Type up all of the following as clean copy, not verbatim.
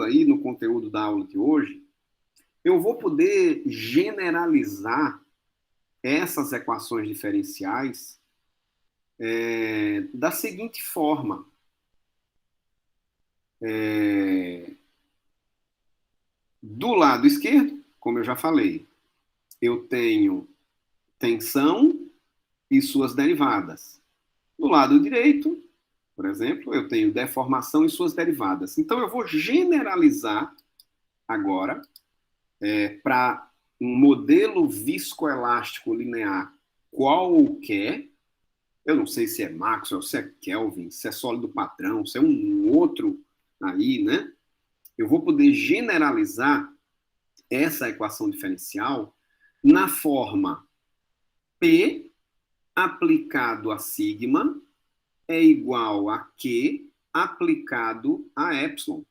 aí no conteúdo da aula de hoje, eu vou poder generalizar essas equações diferenciais da seguinte forma. Do lado esquerdo, como eu já falei, eu tenho tensão e suas derivadas. Do lado direito, por exemplo, eu tenho deformação e suas derivadas. Então, eu vou generalizar agora para um modelo viscoelástico linear qualquer. Eu não sei se é Maxwell, se é Kelvin, se é sólido padrão, se é um outro aí, né? Eu vou poder generalizar essa equação diferencial na forma P aplicado a sigma é igual a Q aplicado a epsilon,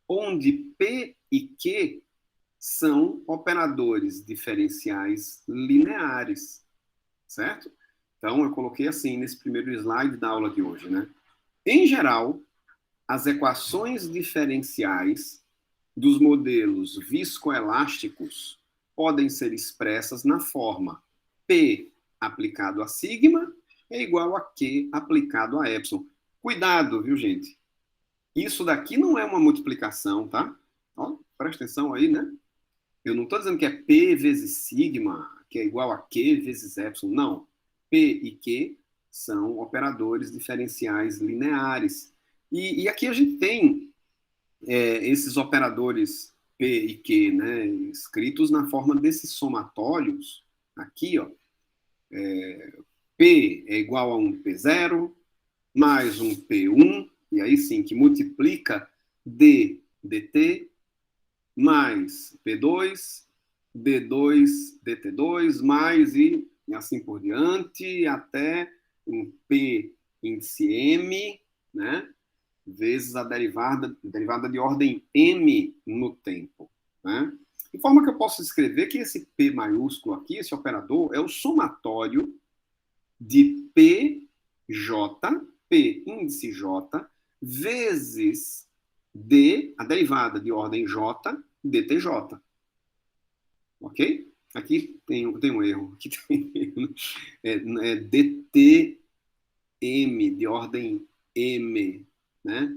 onde P e Q são operadores diferenciais lineares, certo? Então, eu coloquei assim nesse primeiro slide da aula de hoje, né? Em geral, as equações diferenciais dos modelos viscoelásticos podem ser expressas na forma P aplicado a sigma é igual a Q aplicado a epsilon. Cuidado, viu, gente? Isso daqui não é uma multiplicação, tá? Ó, presta atenção aí, né? Eu não estou dizendo que é P vezes sigma, que é igual a Q vezes epsilon. Não. P e Q são operadores diferenciais lineares. E aqui a gente tem esses operadores P e Q, né, escritos na forma desses somatórios. Aqui, ó, P é igual a um P0, mais um P1, e aí sim, que multiplica D dt, mais P2, D2, DT2, mais e assim por diante, até um P índice M, né? Vezes a derivada de ordem M no tempo, né? De forma que eu posso escrever que esse P maiúsculo aqui, esse operador, é o somatório de PJ, P índice J, vezes D, a derivada de ordem J, DTJ. Ok? Aqui tem um erro. Aqui tem DTM, de ordem M, né?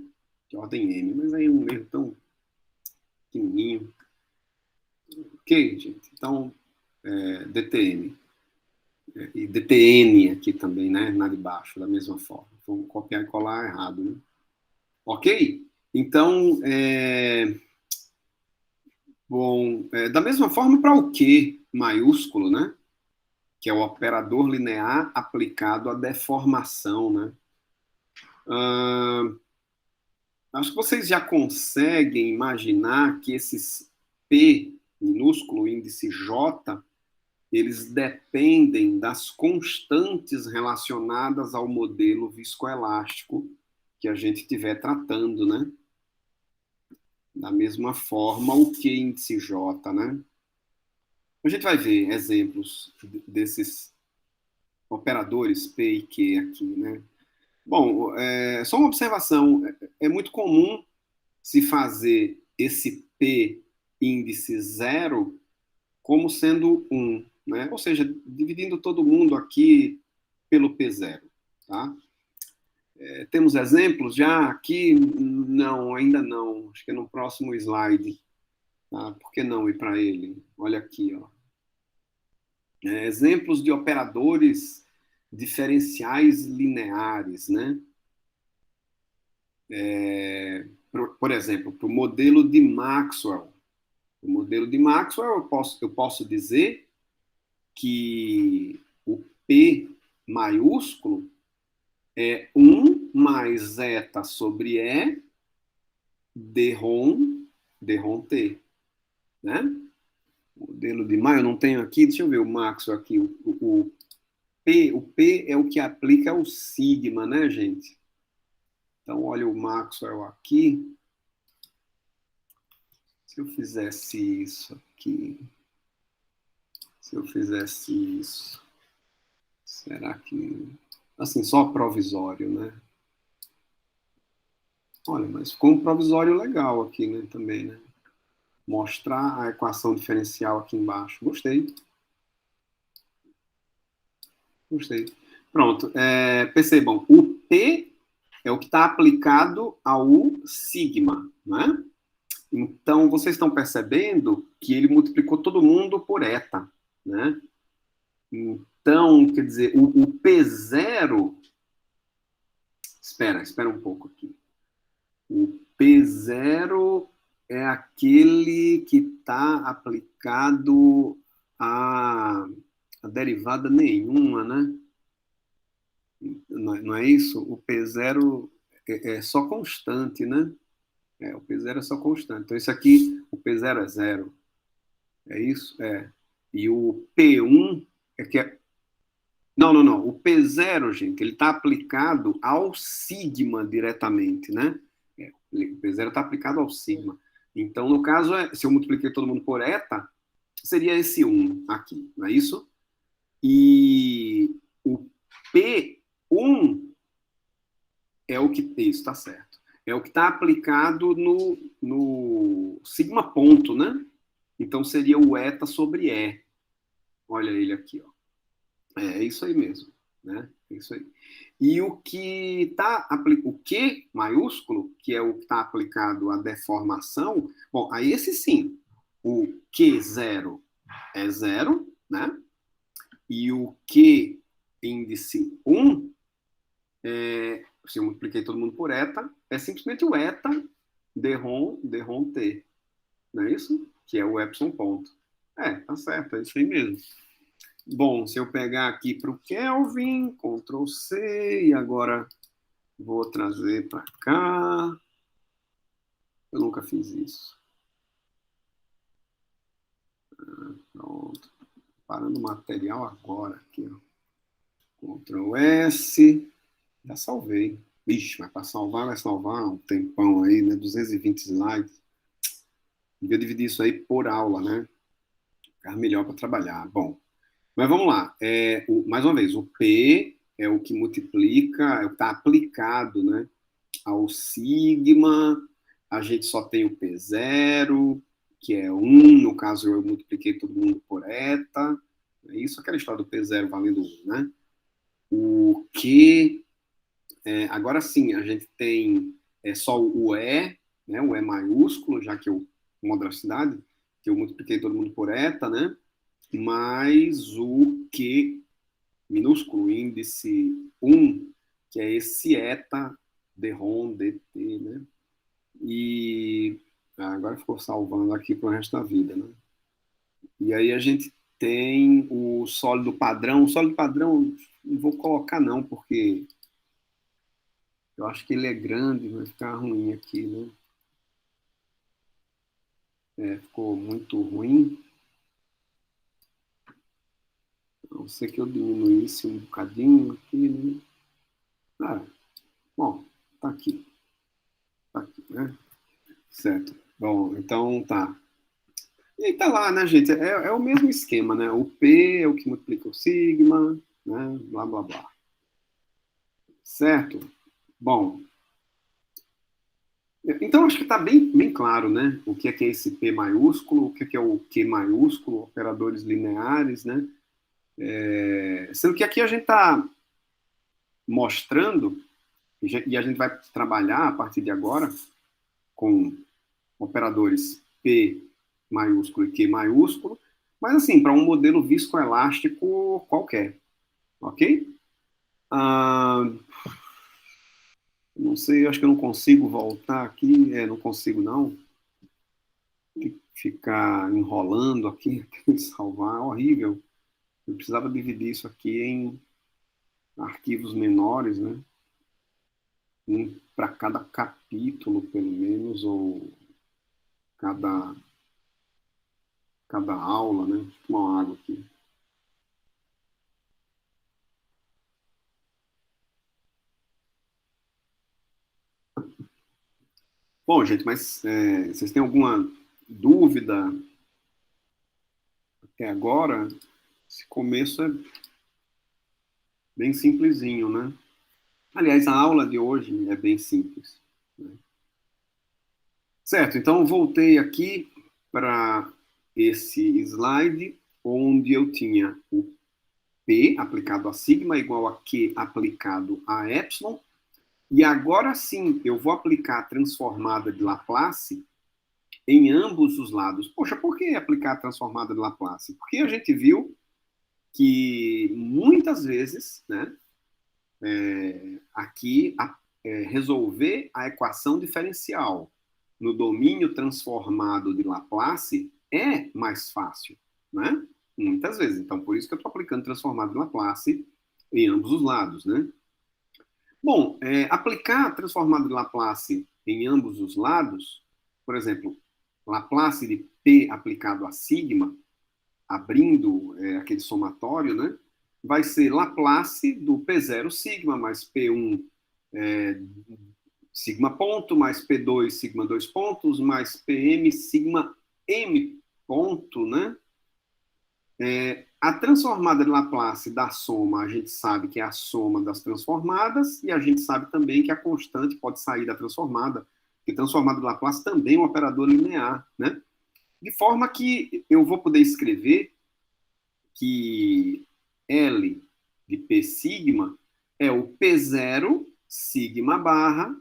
De ordem M, mas aí é um erro tão pequenininho. Ok, gente? Então, DTM. E DTN aqui também, né? Na de baixo, da mesma forma. Vamos copiar e colar errado, né? Ok? Então, bom, da mesma forma para o Q maiúsculo, né? Que é o operador linear aplicado à deformação, né? Acho que vocês já conseguem imaginar que esses P minúsculo, índice J, eles dependem das constantes relacionadas ao modelo viscoelástico que a gente estiver tratando, né? Da mesma forma, o Q índice J, né? A gente vai ver exemplos desses operadores P e Q aqui, né? Bom, só uma observação. É muito comum se fazer esse P índice zero como sendo 1, né? Ou seja, dividindo todo mundo aqui pelo P0, tá? Temos exemplos já aqui? Não, ainda não. Acho que é no próximo slide. Tá? Por que não ir para ele? Olha aqui, ó. Exemplos de operadores diferenciais lineares, né? Por exemplo, para o modelo de Maxwell. O modelo de Maxwell, eu posso dizer que o P maiúsculo é 1 mais zeta sobre E d T, né? O modelo de Maxwell, eu não tenho aqui, deixa eu ver o Maxwell aqui, o P é o que aplica o sigma, né, gente? Então, olha o Maxwell aqui. Se eu fizesse isso aqui, se eu fizesse isso, será que... Assim, só provisório, né? Olha, mas ficou um provisório legal aqui, né, também, né? Mostrar a equação diferencial aqui embaixo. Gostei, gostei. Pronto, percebam, o P é o que está aplicado ao sigma, né? Então, vocês estão percebendo que ele multiplicou todo mundo por eta, né? Então, quer dizer, o P0... Espera um pouco aqui. O P0 é aquele que está aplicado a derivada nenhuma, né? Não é isso? O P0 é só constante, né? O P0 é só constante. Então, isso aqui, o P0 é zero. É isso? É. E o P1 é que é. Não, não, não. O P0, gente, ele está aplicado ao sigma diretamente, né? O P0 está aplicado ao sigma. Então, no caso, se eu multipliquei todo mundo por eta, seria esse um aqui, não é isso? E o P1 é o que. Isso, está certo. É o que está aplicado no sigma ponto, né? Então seria o eta sobre E. Olha ele aqui, ó. É isso aí mesmo, né? É isso aí. E o que tá o Q maiúsculo, que é o que está aplicado à deformação, bom, aí esse sim, o Q0 é zero, né? E o Q índice 1, se eu multipliquei todo mundo por eta, é simplesmente o eta d T, não é isso? Que é o epsilon ponto. Tá certo, é isso aí mesmo. Bom, se eu pegar aqui para o Kelvin, Ctrl C, e agora vou trazer para cá. Eu nunca fiz isso. Pronto. Parando o material agora aqui, ó. Ctrl S. Já salvei. Ixi, mas para salvar vai salvar um tempão aí, né? 220 slides. Devia dividir isso aí por aula, né? Ficar melhor para trabalhar. Bom, mas vamos lá. Mais uma vez, o P é o que multiplica, é o que está aplicado, né? Ao sigma, a gente só tem o P0, que é 1, no caso eu multipliquei todo mundo por eta, é isso, aquela história do P0 valendo 1, né? O Q, agora sim, a gente tem só o E, né? O E maiúsculo, já que eu, modracidade, que eu multipliquei todo mundo por eta, né? Mais o Q minúsculo, índice 1, que é esse eta d dt, né? E agora ficou salvando aqui para o resto da vida, né? E aí a gente tem o sólido padrão. O sólido padrão não vou colocar não, porque eu acho que ele é grande, vai ficar ruim aqui, né? Ficou muito ruim. A não ser que eu diminuísse um bocadinho aqui, né? Bom, tá aqui. Tá aqui, né? Certo. Bom, então tá. E aí tá lá, né, gente? É o mesmo esquema, né? O P é o que multiplica o sigma, né? Blá, blá, blá. Certo? Bom, então acho que está bem, bem claro, né? O que é esse P maiúsculo, o que é o Q maiúsculo, operadores lineares, né? Sendo que aqui a gente está mostrando, e a gente vai trabalhar a partir de agora com operadores P maiúsculo e Q maiúsculo, mas assim, para um modelo viscoelástico qualquer, ok? Ah, não sei, acho que eu não consigo voltar aqui, não consigo não. Ficar enrolando aqui, salvar, é horrível. Eu precisava dividir isso aqui em arquivos menores, né? Um para cada capítulo, pelo menos, ou cada, cada aula, né? Deixa eu tomar uma água aqui. Bom, gente, mas vocês têm alguma dúvida até agora? Esse começo é bem simplesinho, né? Aliás, a aula de hoje é bem simples, né? Certo, então voltei aqui para esse slide onde eu tinha o P aplicado a sigma igual a Q aplicado a epsilon. E agora sim, eu vou aplicar a transformada de Laplace em ambos os lados. Poxa, por que aplicar a transformada de Laplace? Porque a gente viu que muitas vezes, né, aqui, resolver a equação diferencial no domínio transformado de Laplace é mais fácil, né? Muitas vezes. Então, por isso que eu estou aplicando transformado de Laplace em ambos os lados, né? Bom, aplicar a transformada de Laplace em ambos os lados, por exemplo, Laplace de P aplicado a sigma, abrindo aquele somatório, né? Vai ser Laplace do P0 sigma mais P1 é, sigma ponto mais P2 sigma 2 pontos mais PM sigma M ponto, né? A transformada de Laplace da soma, a gente sabe que é a soma das transformadas, e a gente sabe também que a constante pode sair da transformada, porque transformada de Laplace também é um operador linear, né? De forma que eu vou poder escrever que L de P sigma é o P0 sigma barra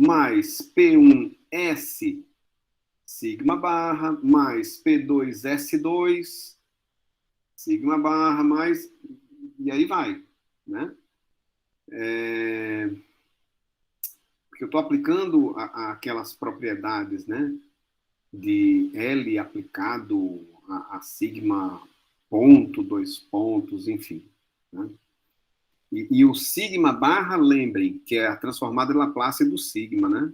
mais P1S sigma barra mais P2S2 sigma barra mais e aí vai, né? Porque eu estou aplicando aquelas propriedades, né? De L aplicado a sigma ponto, dois pontos, enfim. Né? E o sigma barra, lembrem, que é a transformada de Laplace do sigma, né?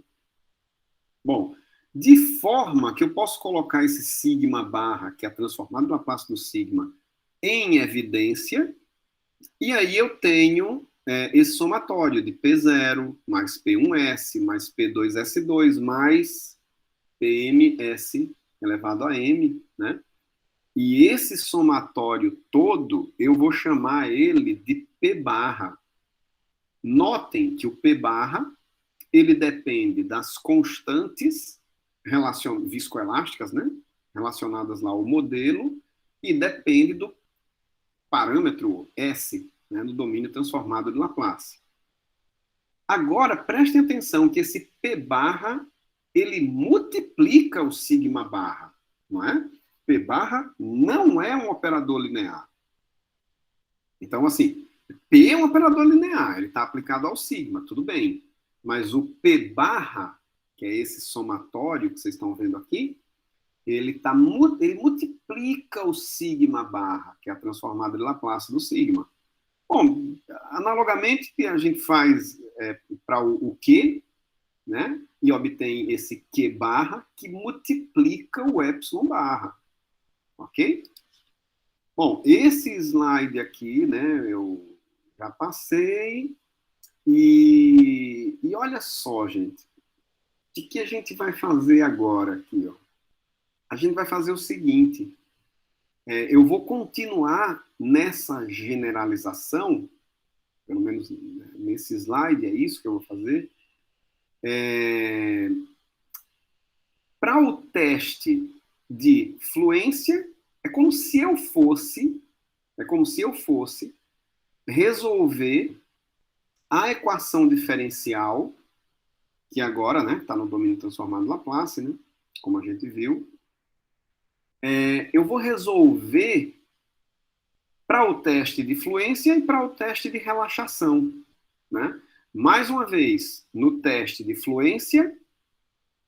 Bom, de forma que eu posso colocar esse sigma barra, que é a transformada de Laplace do sigma, em evidência, e aí eu tenho esse somatório de P0 mais P1S mais P2S2 mais PMS elevado a M, né? E esse somatório todo, eu vou chamar ele de P barra. Notem que o P barra, ele depende das constantes viscoelásticas, né? Relacionadas lá ao modelo, e depende do parâmetro S, né? Do domínio transformado de Laplace. Agora, prestem atenção que esse P barra, ele multiplica o sigma barra, não é? P barra não é um operador linear. Então, assim, P é um operador linear, ele está aplicado ao sigma, tudo bem. Mas o P barra, que é esse somatório que vocês estão vendo aqui, ele multiplica o sigma barra, que é a transformada de Laplace do sigma. Bom, analogamente, a gente faz para o Q, né? E obtém esse Q barra, que multiplica o epsilon barra. Ok? Bom, esse slide aqui, né, eu já passei. E olha só, gente, o que a gente vai fazer agora aqui? Ó? A gente vai fazer o seguinte: eu vou continuar nessa generalização, pelo menos nesse slide, é isso que eu vou fazer. Para o teste de fluência, é como se eu fosse resolver a equação diferencial, que agora está no domínio transformado de Laplace, né, como a gente viu. Eu vou resolver para o teste de fluência e para o teste de relaxação. Né? Mais uma vez, no teste de fluência,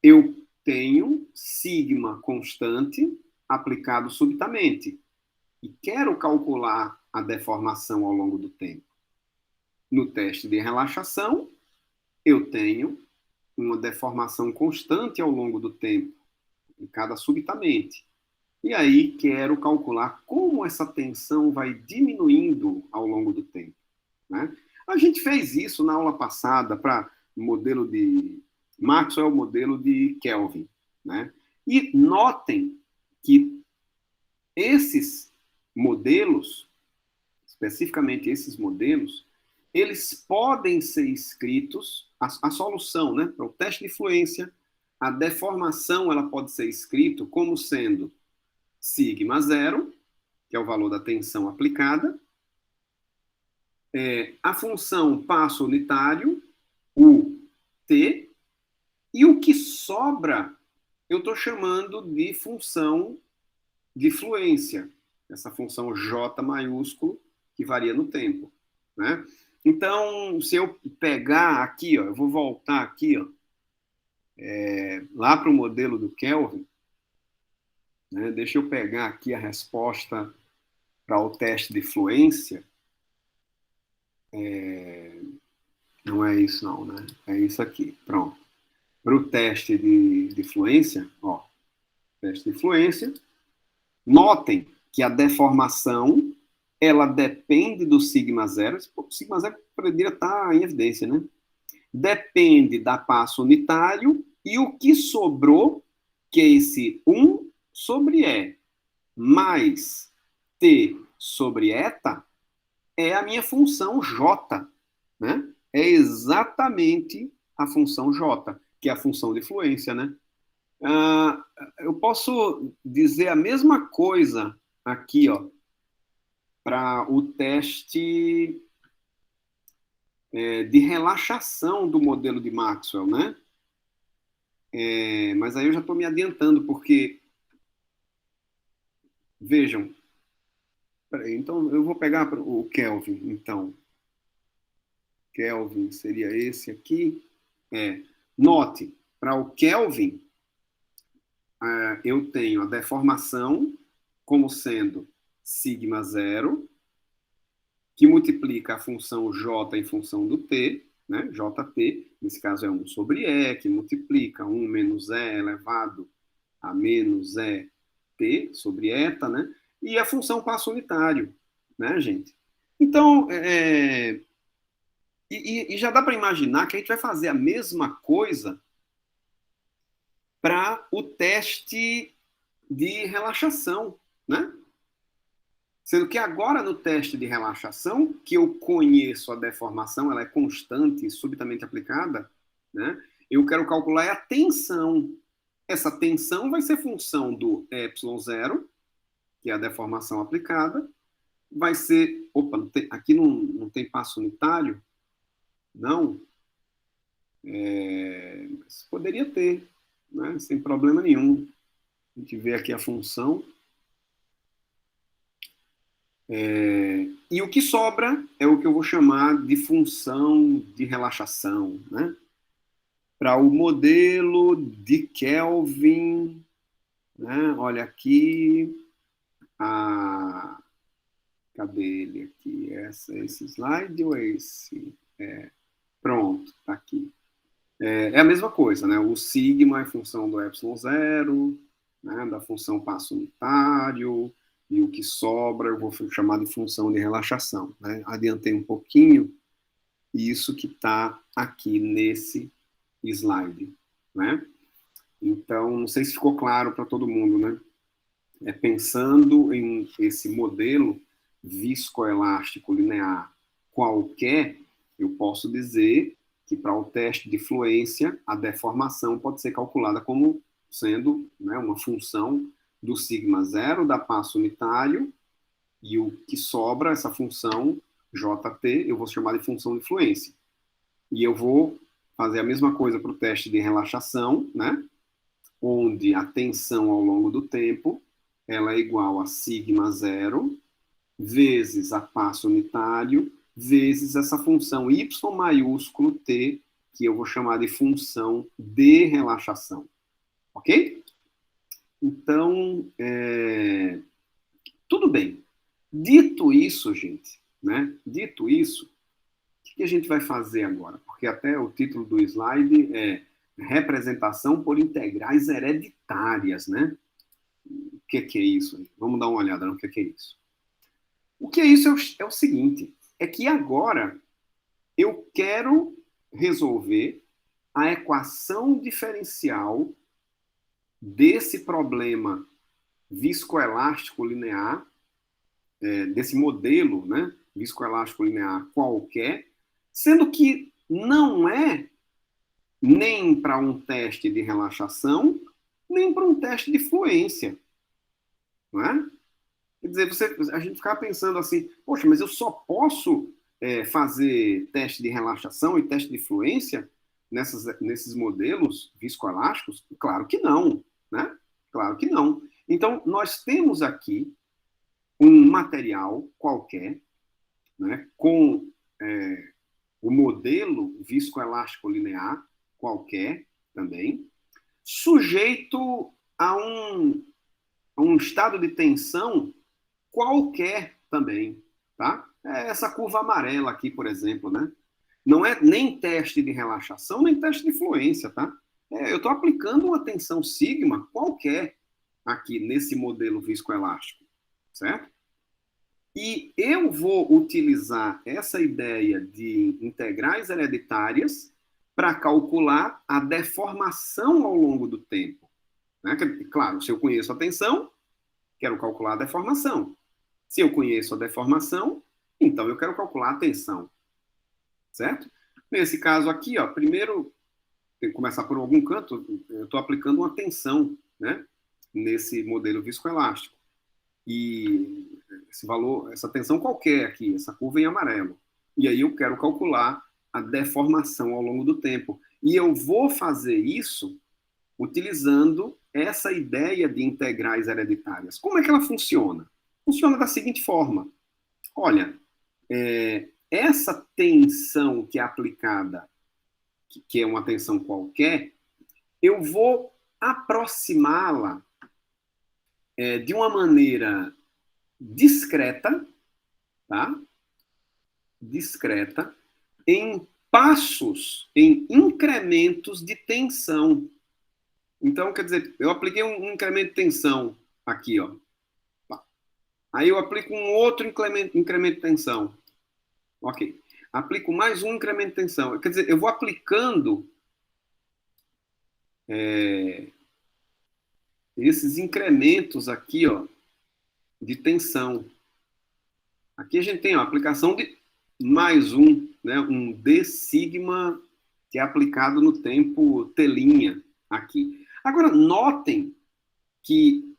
eu tenho sigma constante aplicado subitamente e quero calcular a deformação ao longo do tempo. No teste de relaxação, eu tenho uma deformação constante ao longo do tempo, aplicada subitamente. E aí quero calcular como essa tensão vai diminuindo ao longo do tempo. Né? A gente fez isso na aula passada para o modelo de Maxwell, o modelo de Kelvin. Né? E notem que esses modelos, especificamente esses modelos, eles podem ser escritos, a solução, né, para o teste de fluência, a deformação ela pode ser escrita como sendo sigma zero, que é o valor da tensão aplicada, a função passo unitário, o t, e o que sobra eu estou chamando de função de fluência, essa função J maiúsculo que varia no tempo, né? Então, se eu pegar aqui, ó, eu vou voltar aqui, ó, lá para o modelo do Kelvin, né? Deixa eu pegar aqui a resposta para o teste de fluência. Não é isso não, né? É isso aqui, pronto. Para o teste de fluência, ó, teste de fluência, notem que a deformação ela depende do sigma zero. O sigma zero poderia estar em evidência, né? Depende da passo unitário e o que sobrou, que é esse 1 sobre E mais T sobre eta, é a minha função J, né? É exatamente a função J, que é a função de fluência, né? Eu posso dizer a mesma coisa aqui, ó, para o teste de relaxação do modelo de Maxwell, né? Mas aí eu já estou me adiantando, porque, vejam, peraí, então eu vou pegar o Kelvin, então. Kelvin seria esse aqui. Note, para o Kelvin, eu tenho a deformação como sendo sigma zero, que multiplica a função J em função do T, né? JT, nesse caso é 1 sobre E, que multiplica 1 menos E elevado a menos ET sobre eta, né? E a função passo unitário, né, gente? Então, e já dá para imaginar que a gente vai fazer a mesma coisa para o teste de relaxação, né? Sendo que agora no teste de relaxação, que eu conheço a deformação, ela é constante e subitamente aplicada, né? Eu quero calcular a tensão. Essa tensão vai ser função do ε0, que é a deformação aplicada, vai ser... Opa, aqui não tem passo unitário? Não? Poderia ter, né? Sem problema nenhum. A gente vê aqui a função. E o que sobra é o que eu vou chamar de função de relaxação, né? Para o modelo de Kelvin, né? Olha aqui, cadê ele aqui? Esse slide ou esse? Pronto, tá aqui. É a mesma coisa, né? O sigma é função do ε0, né? Da função passo unitário, e o que sobra eu vou chamar de função de relaxação, né? Adiantei um pouquinho isso que está aqui nesse slide, né? Então, não sei se ficou claro para todo mundo, né? Pensando em esse modelo viscoelástico linear qualquer, eu posso dizer que para o teste de fluência, a deformação pode ser calculada como sendo, né, uma função do sigma zero da passo unitário, e o que sobra, essa função JT, eu vou chamar de função de fluência. E eu vou fazer a mesma coisa para o teste de relaxação, né? Onde a tensão ao longo do tempo ela é igual a sigma zero vezes a passo unitário vezes essa função y maiúsculo t, que eu vou chamar de função de relaxação. Ok? Então, tudo bem. Dito isso, gente, né? Dito isso, o que a gente vai fazer agora? Porque até o título do slide é representação por integrais hereditárias, né? O que é isso? Vamos dar uma olhada no que é isso. O que é isso é o seguinte, é que agora eu quero resolver a equação diferencial desse problema viscoelástico linear, desse modelo, né, viscoelástico linear qualquer, sendo que não é nem para um teste de relaxação, nem para um teste de fluência, não é? Quer dizer, a gente ficava pensando assim, poxa, mas eu só posso fazer teste de relaxação e teste de fluência nesses modelos viscoelásticos? Claro que não, né? Claro que não. Então, nós temos aqui um material qualquer, né, com o modelo viscoelástico linear qualquer também, sujeito a um estado de tensão qualquer também, tá? Essa curva amarela aqui, por exemplo, né? Não é nem teste de relaxação, nem teste de fluência, tá? Eu estou aplicando uma tensão sigma qualquer aqui nesse modelo viscoelástico, certo? E eu vou utilizar essa ideia de integrais hereditárias para calcular a deformação ao longo do tempo. Né? Claro, se eu conheço a tensão, quero calcular a deformação. Se eu conheço a deformação, então eu quero calcular a tensão. Certo? Nesse caso aqui, ó, primeiro, tem que começar por algum canto, eu estou aplicando uma tensão, né, nesse modelo viscoelástico. E esse valor, essa tensão qualquer aqui, essa curva em amarelo. E aí eu quero calcular a deformação ao longo do tempo. E eu vou fazer isso utilizando essa ideia de integrais hereditárias. Como é que ela funciona? Funciona da seguinte forma. Olha, essa tensão que é aplicada, que é uma tensão qualquer, eu vou aproximá-la de uma maneira discreta, tá? Discreta, em passos, em incrementos de tensão. Então, quer dizer, eu apliquei um incremento de tensão aqui, ó. Aí eu aplico um outro incremento de tensão. Ok. Aplico mais um incremento de tensão. Quer dizer, eu vou aplicando esses incrementos aqui, ó, de tensão. Aqui a gente tem a aplicação de mais um, né, um d sigma que é aplicado no tempo telinha aqui. Agora, notem que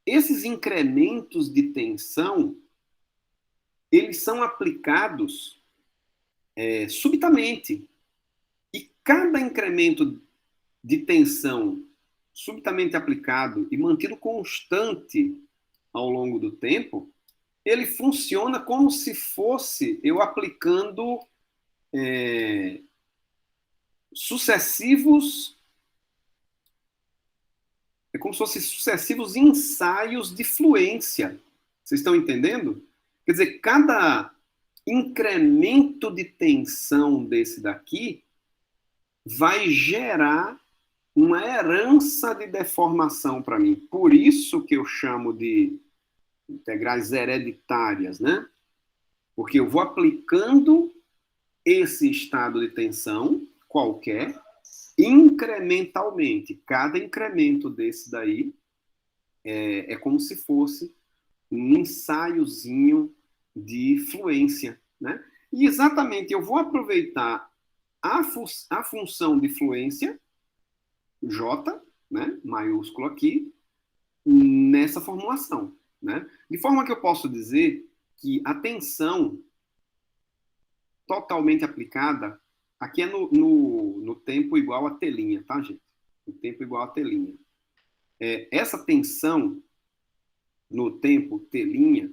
esses incrementos de tensão, eles são aplicados subitamente. E cada incremento de tensão subitamente aplicado e mantido constante ao longo do tempo, ele funciona como se fosse eu aplicando sucessivos, é como se fossem sucessivos ensaios de fluência. Vocês estão entendendo? Quer dizer, cada incremento de tensão desse daqui vai gerar uma herança de deformação para mim. Por isso que eu chamo de integrais hereditárias, né? Porque eu vou aplicando esse estado de tensão qualquer incrementalmente. Cada incremento desse daí é como se fosse um ensaiozinho de fluência, né? E exatamente eu vou aproveitar a função de fluência, J, né, maiúsculo aqui, nessa formulação, né? De forma que eu posso dizer que a tensão totalmente aplicada, aqui é no tempo igual a telinha, tá, gente? O tempo igual a telinha. Essa tensão no tempo telinha,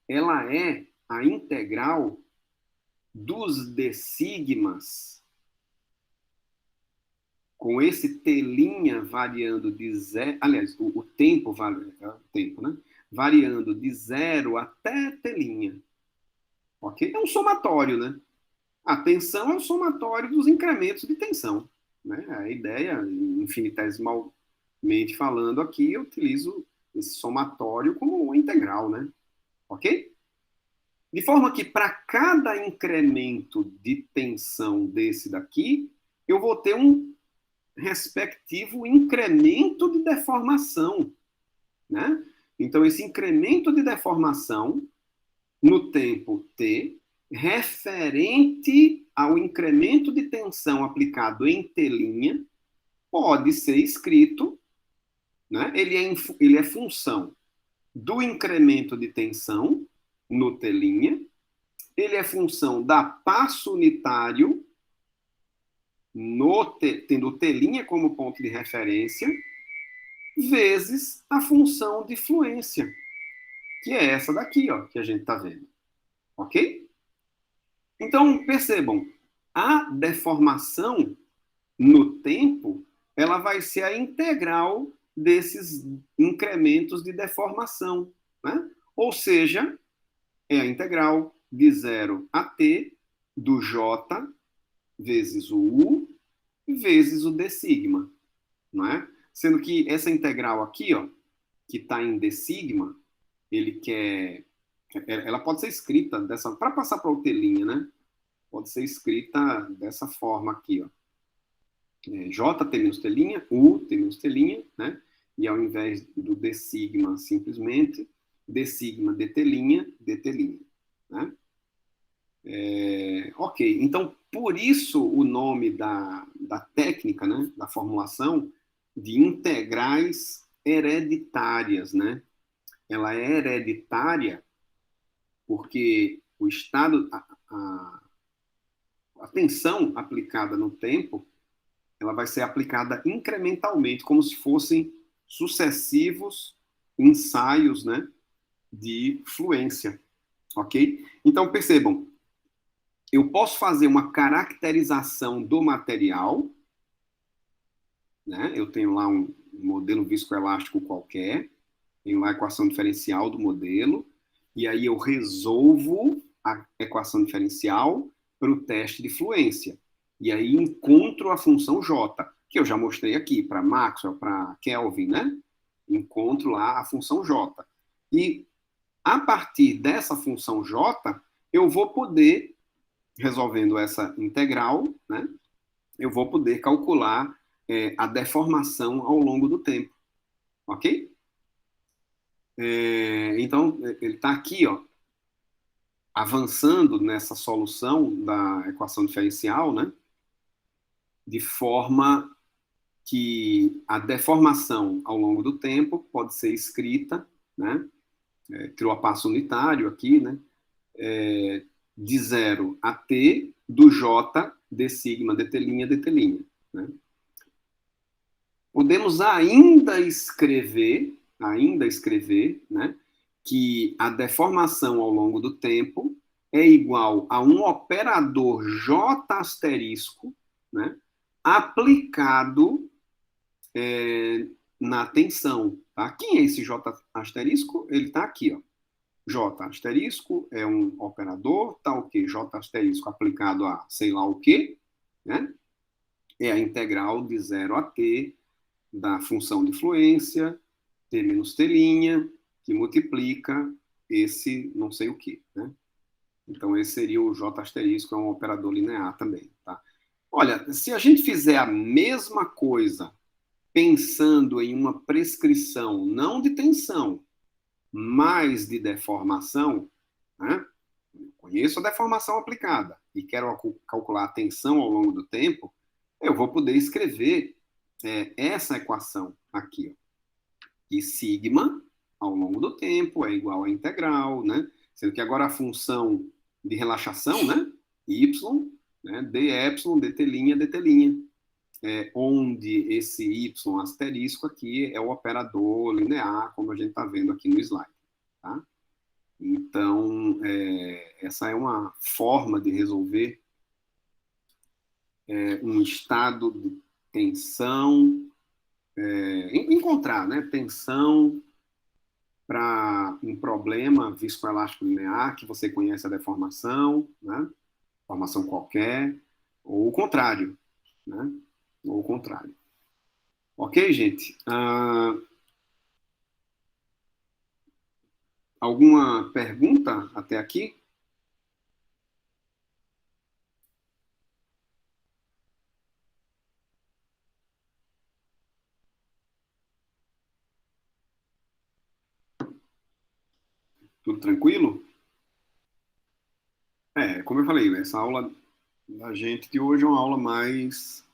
ela é a integral dos d sigmas com esse telinha variando de zero, aliás, o tempo, né? Variando de zero até telinha. Ok? É um somatório, né? A tensão é o somatório dos incrementos de tensão. Né? A ideia, infinitesimalmente falando aqui, eu utilizo esse somatório como uma integral, né? Ok? De forma que para cada incremento de tensão desse daqui, eu vou ter um respectivo incremento de deformação, né? Então, esse incremento de deformação no tempo t, referente ao incremento de tensão aplicado em telinha pode ser escrito, né? Ele é função do incremento de tensão no telinha, ele é função da passo unitário, tendo o telinha como ponto de referência, vezes a função de fluência, que é essa daqui, ó, que a gente está vendo. Ok? Então, percebam, a deformação no tempo, ela vai ser a integral desses incrementos de deformação, né? Ou seja, é a integral de 0 a t do j vezes o u vezes o d sigma, não é? Sendo que essa integral aqui, ó, que está em d sigma, ela pode ser escrita dessa, para passar para o telinha, né? Pode ser escrita dessa forma aqui, ó. J T menos telinha, U T menos telinha, né? E ao invés do D sigma, simplesmente, D sigma D telinha, né? Ok, então, por isso o nome da técnica, né? Da formulação de integrais hereditárias, né? Ela é hereditária porque o estado, a tensão aplicada no tempo, ela vai ser aplicada incrementalmente, como se fossem sucessivos ensaios, né, de fluência, ok? Então, percebam, eu posso fazer uma caracterização do material, né? Eu tenho lá um modelo viscoelástico qualquer, tenho lá a equação diferencial do modelo, e aí eu resolvo a equação diferencial para o teste de fluência. E aí encontro a função J, que eu já mostrei aqui, para Maxwell, para Kelvin, né? Encontro lá a função J. E a partir dessa função J, eu vou poder, resolvendo essa integral, né? Eu vou poder calcular a deformação ao longo do tempo, ok? Então, ele está aqui, ó, avançando nessa solução da equação diferencial, né? De forma que a deformação ao longo do tempo pode ser escrita, né? Criou a passo unitário aqui, né? De 0 a t do j d sigma dt', né? Podemos ainda escrever, né, que a deformação ao longo do tempo é igual a um operador J asterisco, né, aplicado na tensão. Tá? Quem é esse J asterisco? Ele está aqui, ó. J asterisco é um operador, tá o quê? J asterisco aplicado a sei lá o quê, né? É a integral de 0 a t da função de fluência, t menos t', que multiplica esse não sei o quê, né? Então, esse seria o J asterisco, é um operador linear também, tá? Olha, se a gente fizer a mesma coisa pensando em uma prescrição não de tensão, mas de deformação, né? Eu conheço a deformação aplicada e quero calcular a tensão ao longo do tempo, eu vou poder escrever essa equação aqui, ó, que sigma ao longo do tempo é igual a integral, né? Sendo que agora a função de relaxação, né? Y, né? dy, dt', onde esse y asterisco aqui é o operador linear, como a gente está vendo aqui no slide, tá? Então, essa é uma forma de resolver um estado de tensão, encontrar, né, tensão para um problema viscoelástico linear, que você conhece a deformação, né, formação qualquer, ou o contrário, né, ou o contrário. Ok, gente? Alguma pergunta até aqui? Tudo tranquilo? Como eu falei, essa aula da gente de hoje é uma aula mais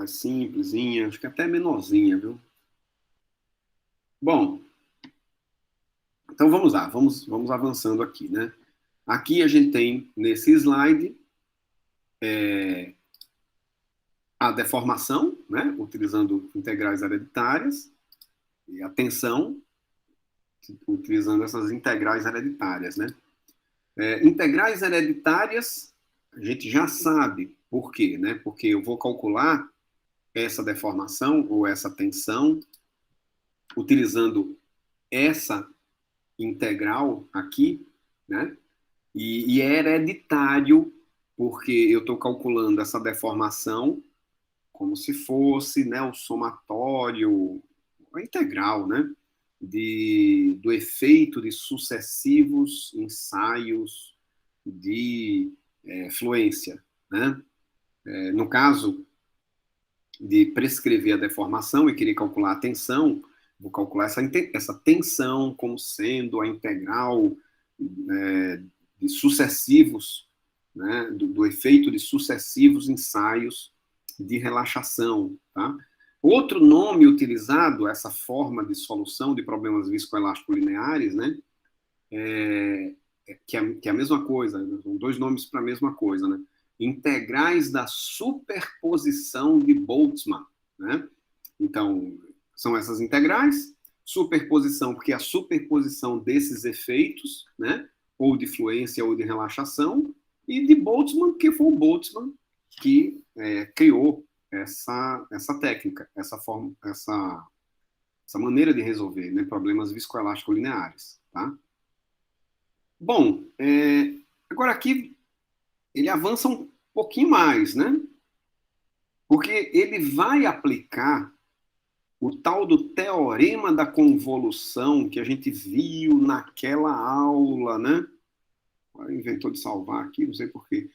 simplesinha, acho que até menorzinha, viu? Bom, então vamos lá, vamos avançando aqui, né? Aqui a gente tem, nesse slide, a deformação, né? Utilizando integrais hereditárias, e a tensão, utilizando essas integrais hereditárias, né? Integrais hereditárias, a gente já sabe por quê, né? Porque eu vou calcular essa deformação ou essa tensão utilizando essa integral aqui, né? E é hereditário porque eu estou calculando essa deformação como se fosse, né, o somatório, a integral, né, do efeito de sucessivos ensaios de fluência, né? No caso de prescrever a deformação e querer calcular a tensão, vou calcular essa tensão como sendo a integral de sucessivos, né, do efeito de sucessivos ensaios de relaxação. Tá? Outro nome utilizado, essa forma de solução de problemas viscoelástico-lineares, né, que é a mesma coisa, são dois nomes para a mesma coisa, né? Integrais da superposição de Boltzmann, né? Então, são essas integrais, superposição, porque é a superposição desses efeitos, né? Ou de fluência ou de relaxação, e de Boltzmann, porque foi o Boltzmann que criou essa técnica, essa maneira de resolver, né, problemas viscoelástico-lineares, tá? Bom, agora aqui ele avança um pouquinho mais, né? Porque ele vai aplicar o tal do teorema da convolução que a gente viu naquela aula, né? Inventou de salvar aqui, não sei porquê.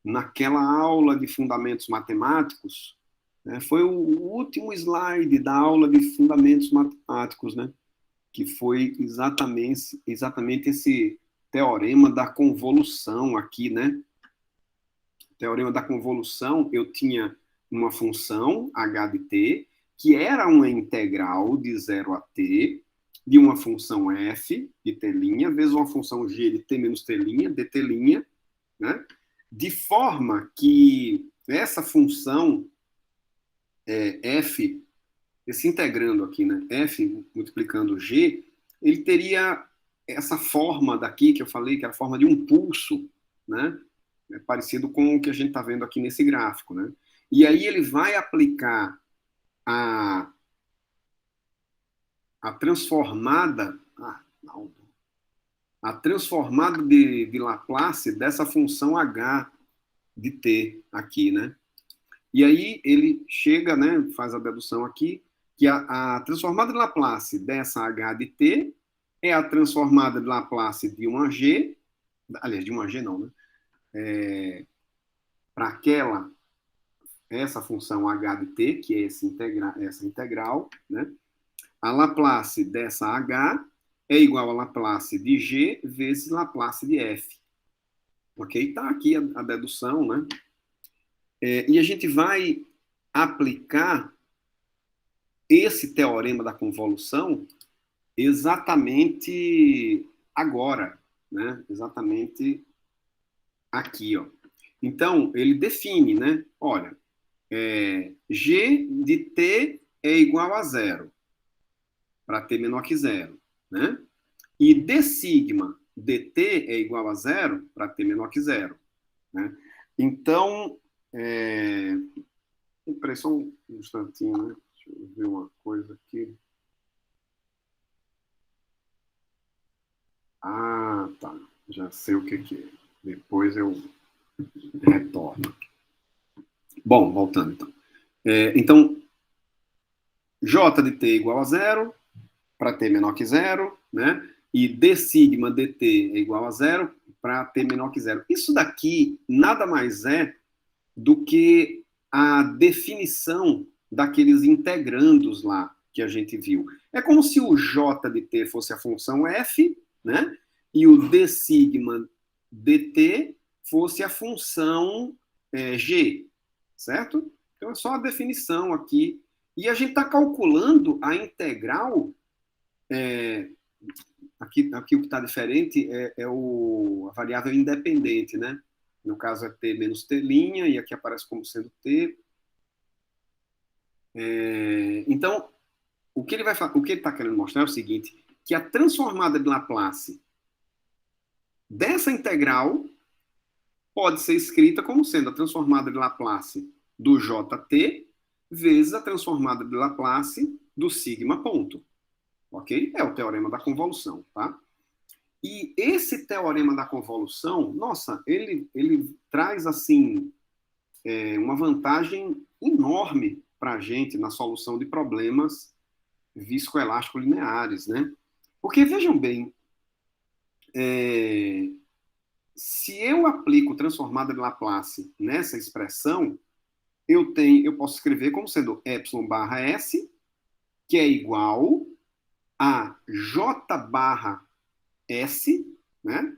Naquela aula de fundamentos matemáticos, né? Foi o último slide da aula de fundamentos matemáticos, né? Que foi exatamente esse teorema da convolução aqui, né? Teorema da convolução, eu tinha uma função h de t, que era uma integral de 0 a t, de uma função f de t', vezes uma função g de t menos t', dt', né? De forma que essa função f, esse integrando aqui, né? F multiplicando g, ele teria essa forma daqui que eu falei, que é a forma de um pulso, né? Parecido com o que a gente está vendo aqui nesse gráfico, né? E aí ele vai aplicar a, a transformada, a transformada de Laplace dessa função h de t aqui, né? E aí ele chega, né, faz a dedução aqui, que a transformada de Laplace dessa h de t é a transformada de Laplace de uma g, aliás, de uma g não, né? Para essa função h de t, que é essa integral, né? A Laplace dessa h é igual a Laplace de g vezes Laplace de f. Ok? Está aqui a dedução, né? E a gente vai aplicar esse teorema da convolução exatamente agora, né? Exatamente aqui, ó. Então, ele define, né? Olha, g de t é igual a zero, para t menor que zero, né? E d sigma dt é igual a zero para t menor que zero, né? Então, só um instantinho, né? Deixa eu ver uma coisa aqui. Ah, tá. Já sei o que é. Depois eu retorno. Bom, voltando então. Então, j de t igual a zero, para t menor que zero, né? E d sigma dt é igual a zero para t menor que zero. Isso daqui nada mais é do que a definição daqueles integrandos lá que a gente viu. É como se o j de t fosse a função f, né? E o d sigma dt fosse a função g, certo? Então é só a definição aqui. E a gente está calculando a integral. Aqui o que está diferente a variável independente, né? No caso é t menos t', e aqui aparece como sendo t. Então, o que ele está querendo mostrar é o seguinte, que a transformada de Laplace dessa integral pode ser escrita como sendo a transformada de Laplace do jt vezes a transformada de Laplace do sigma ponto. Ok? É o teorema da convolução, tá? E esse teorema da convolução, nossa, ele traz, assim, uma vantagem enorme para a gente na solução de problemas viscoelástico lineares, né? Porque, vejam bem, se eu aplico transformada de Laplace nessa expressão, eu posso escrever como sendo epsilon barra s, que é igual a j barra s, né?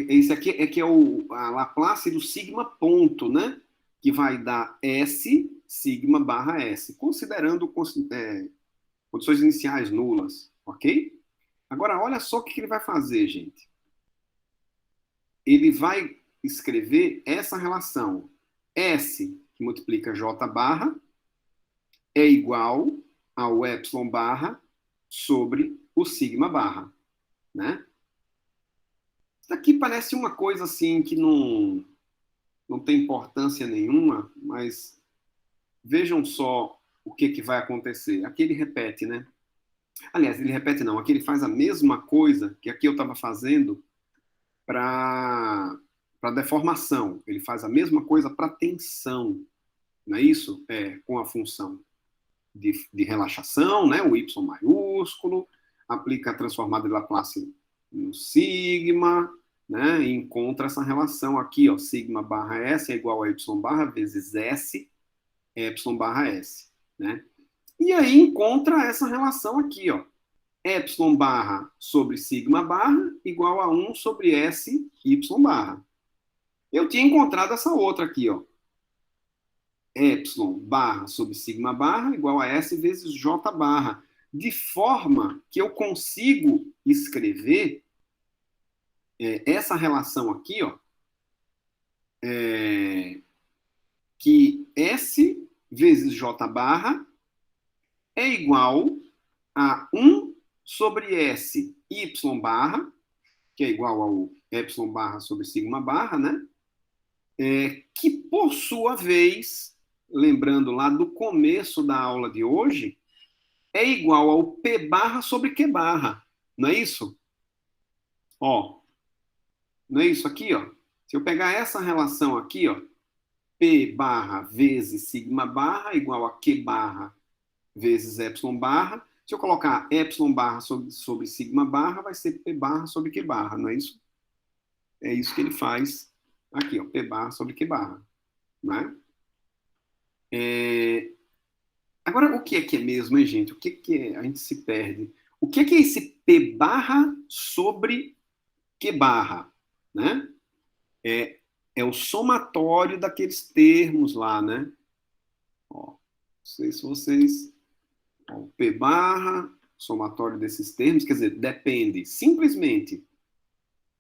Esse aqui é que é a Laplace do sigma ponto, né? Que vai dar S sigma barra S, considerando condições iniciais nulas, ok? Agora, olha só o que ele vai fazer, gente. Ele vai escrever essa relação. S, que multiplica J barra, é igual ao epsilon barra sobre o sigma barra, né? Isso aqui parece uma coisa assim que não tem importância nenhuma, mas vejam só o que vai acontecer. Aqui ele repete, né? Aliás, ele repete não, aqui ele faz a mesma coisa que aqui eu estava fazendo para deformação. Ele faz a mesma coisa para tensão, não é isso? Com a função de relaxação, né? O y maiúsculo, aplica a transformada de Laplace no sigma, né? E encontra essa relação aqui, ó, sigma barra s é igual a y barra vezes s, epsilon barra s, né? E aí encontra essa relação aqui, ó, epsilon barra sobre sigma barra igual a 1 sobre s y barra. Eu tinha encontrado essa outra aqui, ó, epsilon barra sobre sigma barra igual a s vezes j barra, de forma que eu consigo escrever essa relação aqui, ó, que S vezes J barra é igual a 1 sobre S Y barra, que é igual ao epsilon barra sobre sigma barra, né? Que, por sua vez, lembrando lá do começo da aula de hoje, é igual ao P barra sobre Q barra, não é isso? Ó, não é isso aqui, ó? Se eu pegar essa relação aqui, ó, P barra vezes sigma barra igual a Q barra vezes epsilon barra. Se eu colocar epsilon barra sobre sigma barra, vai ser P barra sobre Q barra, não é isso? É isso que ele faz aqui, ó, P barra sobre Q barra, né? Agora, o que é mesmo, hein, gente? O que é? A gente se perde. O que é esse P barra sobre Q barra, né? É o somatório daqueles termos lá, né? Ó, não sei se vocês... Ó, o P barra, somatório desses termos, quer dizer, depende simplesmente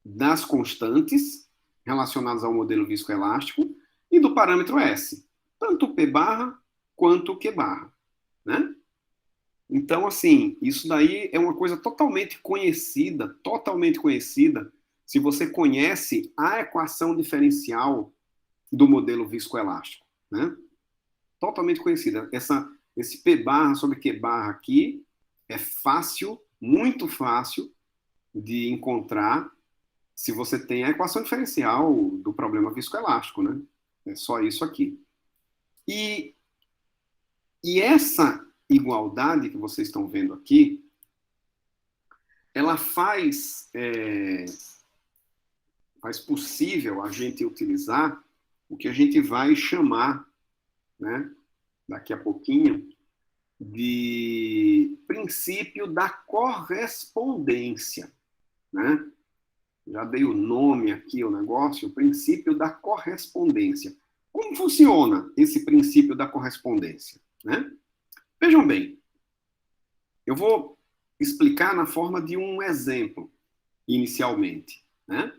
das constantes relacionadas ao modelo viscoelástico e do parâmetro S, tanto o P barra quanto o Q barra, né? Então, assim, isso daí é uma coisa totalmente conhecida, se você conhece a equação diferencial do modelo viscoelástico, né? Totalmente conhecida. Esse P barra sobre Q barra aqui é fácil, muito fácil de encontrar se você tem a equação diferencial do problema viscoelástico, né? É só isso aqui. E essa igualdade que vocês estão vendo aqui, ela faz possível a gente utilizar o que a gente vai chamar, né, daqui a pouquinho, de princípio da correspondência, né? já dei o nome aqui ao negócio, o princípio da correspondência. Como funciona esse princípio da correspondência, né? Vejam bem, eu vou explicar na forma de um exemplo, inicialmente, né?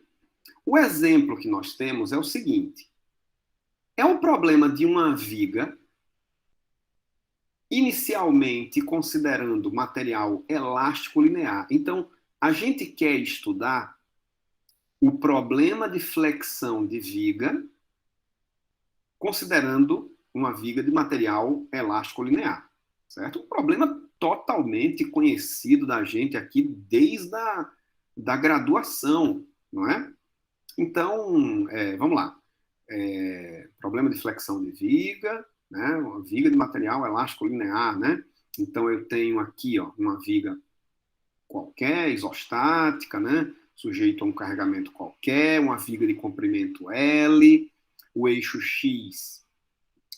O exemplo que nós temos é o seguinte: é o problema de uma viga, inicialmente considerando material elástico linear. Então, a gente quer estudar o problema de flexão de viga, considerando uma viga de material elástico linear, certo? Um problema totalmente conhecido da gente aqui desde da graduação, não é? Então, vamos lá. Problema de flexão de viga, né? Uma viga de material elástico linear, né? Então eu tenho aqui, ó, uma viga qualquer, isostática, né? Sujeito a um carregamento qualquer, uma viga de comprimento L, o eixo X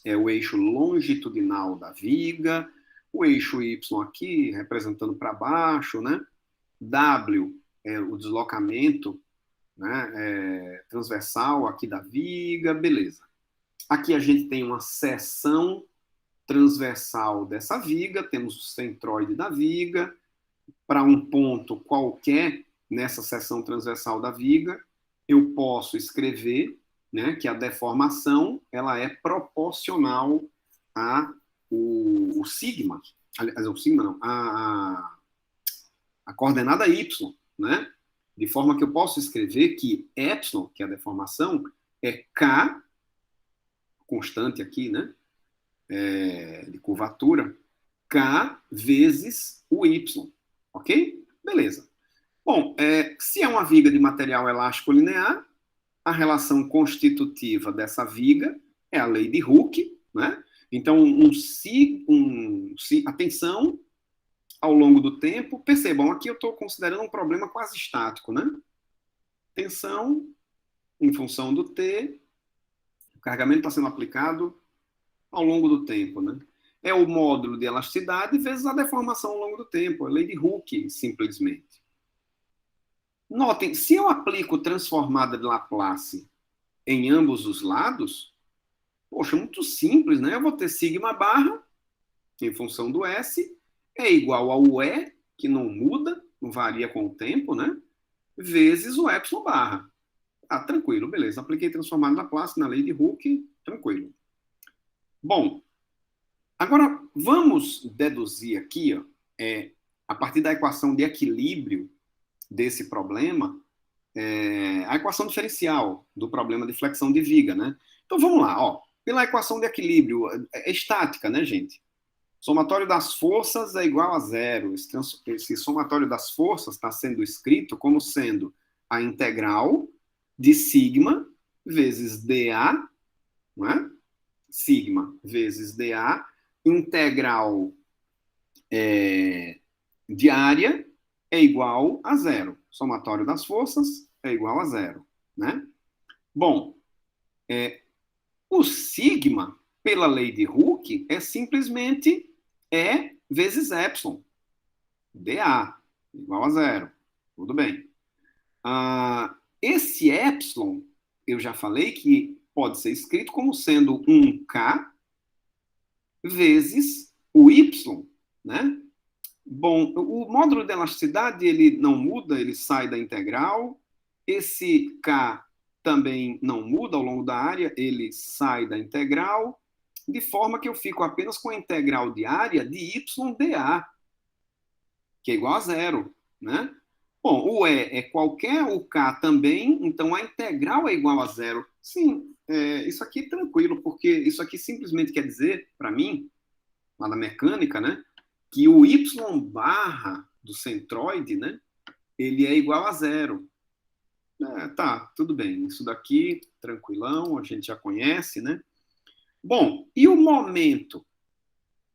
é o eixo longitudinal da viga, o eixo Y aqui representando para baixo, né? W é o deslocamento, né, transversal aqui da viga, beleza. Aqui a gente tem uma seção transversal dessa viga, temos o centroide da viga, para um ponto qualquer nessa seção transversal da viga, eu posso escrever, né, que a deformação ela é proporcional o sigma, aliás, o sigma não, a coordenada y, né? De forma que eu posso escrever que epsilon, que é a deformação, é k, constante aqui, né? De curvatura, k vezes o y, ok? Beleza. Bom, se é uma viga de material elástico linear, a relação constitutiva dessa viga é a lei de Hooke, né? Então, atenção, ao longo do tempo, percebam, aqui eu estou considerando um problema quase estático, né? Tensão em função do T, o carregamento está sendo aplicado ao longo do tempo, né? É o módulo de elasticidade vezes a deformação ao longo do tempo, a lei de Hooke, simplesmente. Notem, se eu aplico transformada de Laplace em ambos os lados, poxa, muito simples, né? Eu vou ter sigma barra, em função do S, é igual ao E, que não muda, não varia com o tempo, né? Vezes o epsilon barra. Ah, tranquilo, beleza. Apliquei transformada de Laplace na lei de Hooke, tranquilo. Bom, agora vamos deduzir aqui, ó, a partir da equação de equilíbrio desse problema, a equação diferencial do problema de flexão de viga, né? Então vamos lá, ó. Pela equação de equilíbrio, é estática, né, gente? Somatório das forças é igual a zero. Esse somatório das forças está sendo escrito como sendo a integral de sigma vezes dA, não é? Sigma vezes dA, integral de área é igual a zero. Somatório das forças é igual a zero, né? Bom, o sigma, pela lei de Hooke, é simplesmente E vezes epsilon. dA, igual a zero. Tudo bem. Esse epsilon, eu já falei que pode ser escrito como sendo um K vezes o Y, né? Bom, o módulo de elasticidade, ele não muda, ele sai da integral. Esse K também não muda ao longo da área, ele sai da integral, de forma que eu fico apenas com a integral de área de y dA, que é igual a zero, né? Bom, o E é qualquer, o K também, então a integral é igual a zero. Sim, isso aqui é tranquilo, porque isso aqui simplesmente quer dizer, para mim, lá na mecânica, né, que o y barra do centroide, né, ele é igual a zero. Tá, tudo bem. Isso daqui, tranquilão, a gente já conhece, né? Bom, e o momento?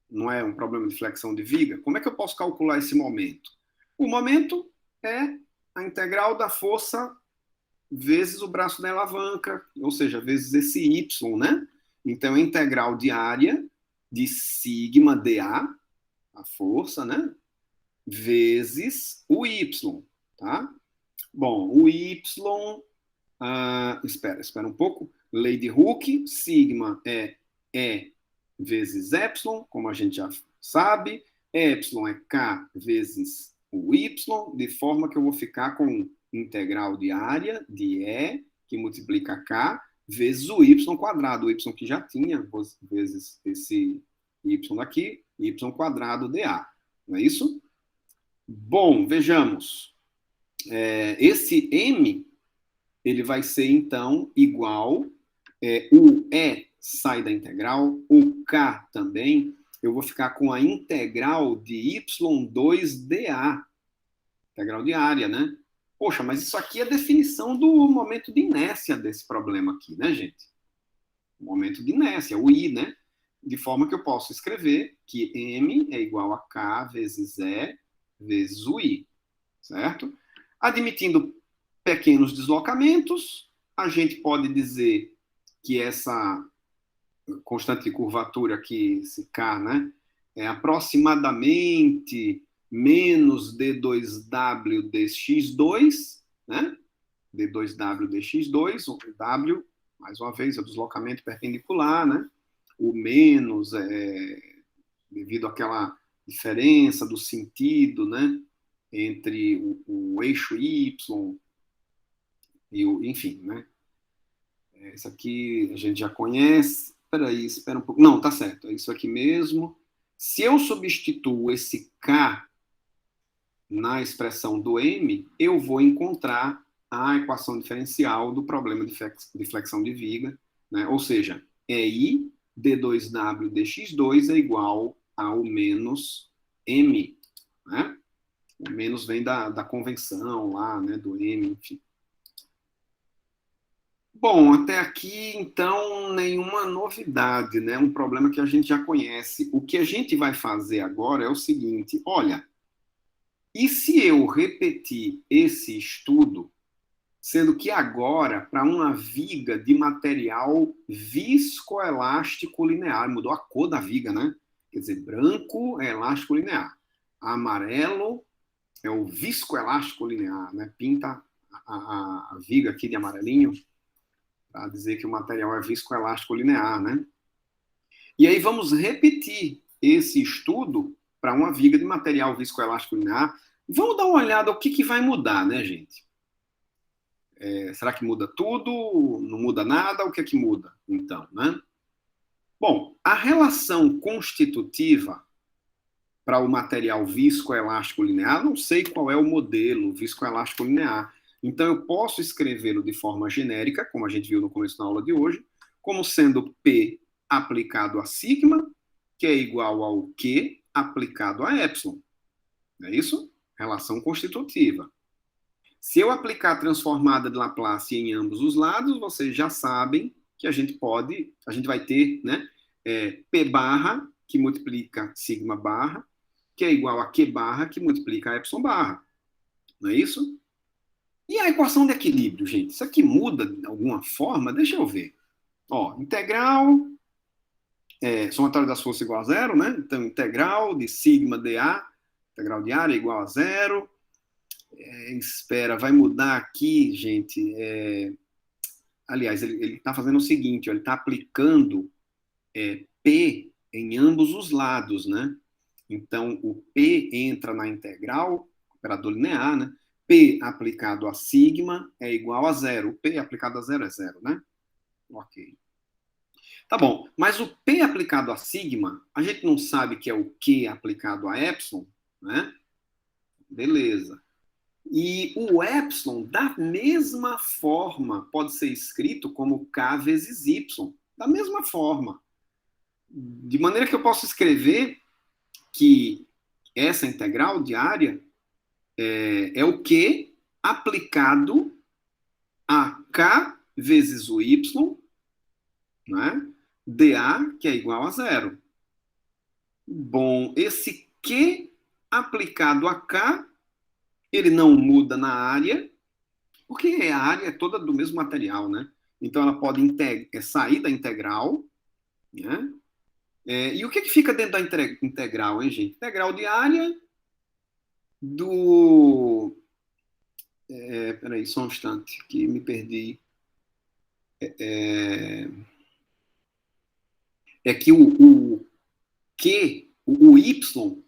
Não é um problema de flexão de viga? Como é que eu posso calcular esse momento? O momento é a integral da força vezes o braço da alavanca, ou seja, vezes esse y, né? Então, a integral de área de sigma dA, a força, né? Vezes o y, tá? Bom, o Y, espera um pouco. Lei de Hooke, sigma é E vezes epsilon, como a gente já sabe. Epsilon é K vezes o Y, de forma que eu vou ficar com integral de área de E, que multiplica K, vezes o Y quadrado, o Y que já tinha, vezes esse Y daqui, Y quadrado dA. Não é isso? Bom, vejamos. Esse M, ele vai ser, então, igual, o E sai da integral, o K também, eu vou ficar com a integral de y2dA, integral de área, né? Poxa, mas isso aqui é a definição do momento de inércia desse problema aqui, né, gente? O momento de inércia, o I, né? De forma que eu posso escrever que M é igual a K vezes E vezes o I, certo? Admitindo pequenos deslocamentos, a gente pode dizer que essa constante de curvatura aqui, esse K, né, é aproximadamente menos d2w dx2, né? d2w dx2, o w, mais uma vez, é o deslocamento perpendicular, né? O menos é devido àquela diferença do sentido, né? Entre o eixo Y e o, enfim, né? Isso aqui a gente já conhece. Espera um pouco. Não, tá certo, é isso aqui mesmo. Se eu substituo esse K na expressão do M, eu vou encontrar a equação diferencial do problema de flexão de viga, né? Ou seja, EI d2w dx2 é igual ao menos M, né? O menos vem da convenção lá, né, do M, enfim. Bom, até aqui, então, nenhuma novidade, né? Um problema que a gente já conhece. O que a gente vai fazer agora é o seguinte: olha, e se eu repetir esse estudo, sendo que agora, para uma viga de material viscoelástico linear, mudou a cor da viga, né? Quer dizer, branco é elástico linear, amarelo é o viscoelástico linear, né? Pinta a viga aqui de amarelinho, para dizer que o material é viscoelástico linear, né? E aí vamos repetir esse estudo para uma viga de material viscoelástico linear. Vamos dar uma olhada o que vai mudar, né, gente? Será que muda tudo? Não muda nada? O que é que muda, então, né? Bom, a relação constitutiva para o material viscoelástico linear, não sei qual é o modelo viscoelástico linear. Então, eu posso escrevê-lo de forma genérica, como a gente viu no começo da aula de hoje, como sendo P aplicado a sigma, que é igual ao Q aplicado a epsilon. Não é isso? Relação constitutiva. Se eu aplicar a transformada de Laplace em ambos os lados, vocês já sabem que a gente vai ter, né, P barra, que multiplica sigma barra, que é igual a Q barra, que multiplica a epsilon barra. Não é isso? E a equação de equilíbrio, gente? Isso aqui muda de alguma forma? Deixa eu ver. Ó, integral, somatório das forças igual a zero, né? Então, integral de sigma dA, integral de área igual a zero. Espera, vai mudar aqui, gente. Aliás, ele está fazendo o seguinte, ó, ele está aplicando P em ambos os lados, né? Então, o P entra na integral, operador linear, né? P aplicado a sigma é igual a zero. O P aplicado a zero é zero, né? Ok. Tá bom, mas o P aplicado a sigma, a gente não sabe que é o Q aplicado a epsilon, né? Beleza. E o epsilon, da mesma forma, pode ser escrito como K vezes Y. Da mesma forma. De maneira que eu posso escrever que essa integral de área é o Q aplicado a K vezes o Y, né? dA, que é igual a zero. Bom, esse Q aplicado a K, ele não muda na área, porque a área é toda do mesmo material, né? Então ela pode sair da integral, né? E o que fica dentro da integral, hein, gente? Integral de área do Peraí, só um instante, que me perdi. É que o Q, o Y,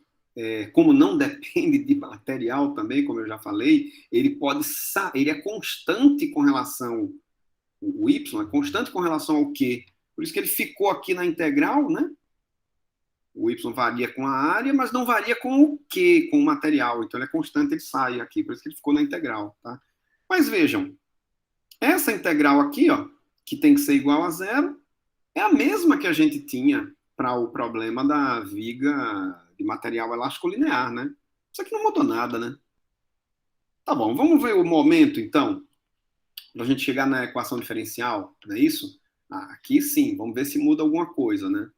como não depende de material também, como eu já falei, ele é constante com relação, o Y é constante com relação ao Q. Por isso que ele ficou aqui na integral, né? O Y varia com a área, mas não varia com o Q, com o material. Então ele é constante, ele sai aqui. Por isso que ele ficou na integral, tá? Mas vejam, essa integral aqui, ó, que tem que ser igual a zero, é a mesma que a gente tinha para o problema da viga de material elástico linear, né? Isso aqui não mudou nada, né? Tá bom, vamos ver o momento, então, para a gente chegar na equação diferencial, não é isso? Aqui sim, vamos ver se muda alguma coisa, né?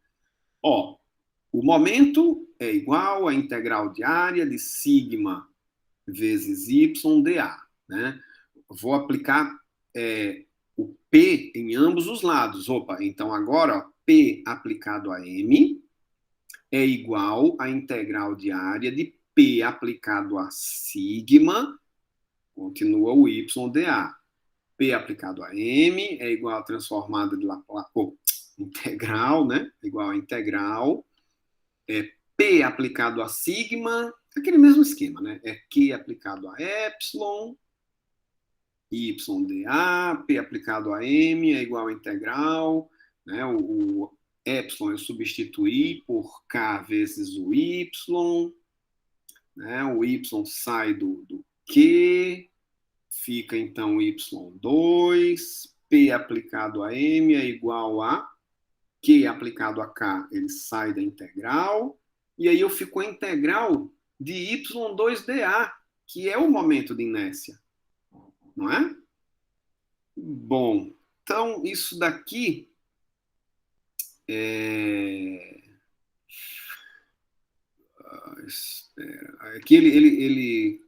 Ó, o momento é igual à integral de área de sigma vezes y dA, né? Vou aplicar o P em ambos os lados. Opa, então agora, ó, P aplicado a M é igual à integral de área de P aplicado a sigma, continua o y dA. P aplicado a M é igual à transformada de Laplace, integral, né? Igual a integral. P aplicado a sigma, aquele mesmo esquema, né? É Q aplicado a epsilon, y dA, P aplicado a M é igual a integral, né? O epsilon eu substituí por K vezes o Y, né? O Y sai do Q, fica então Y2, P aplicado a M é igual a Q aplicado a K, ele sai da integral, e aí eu fico a integral de Y2dA, que é o momento de inércia, não é? Bom, então isso daqui aqui ele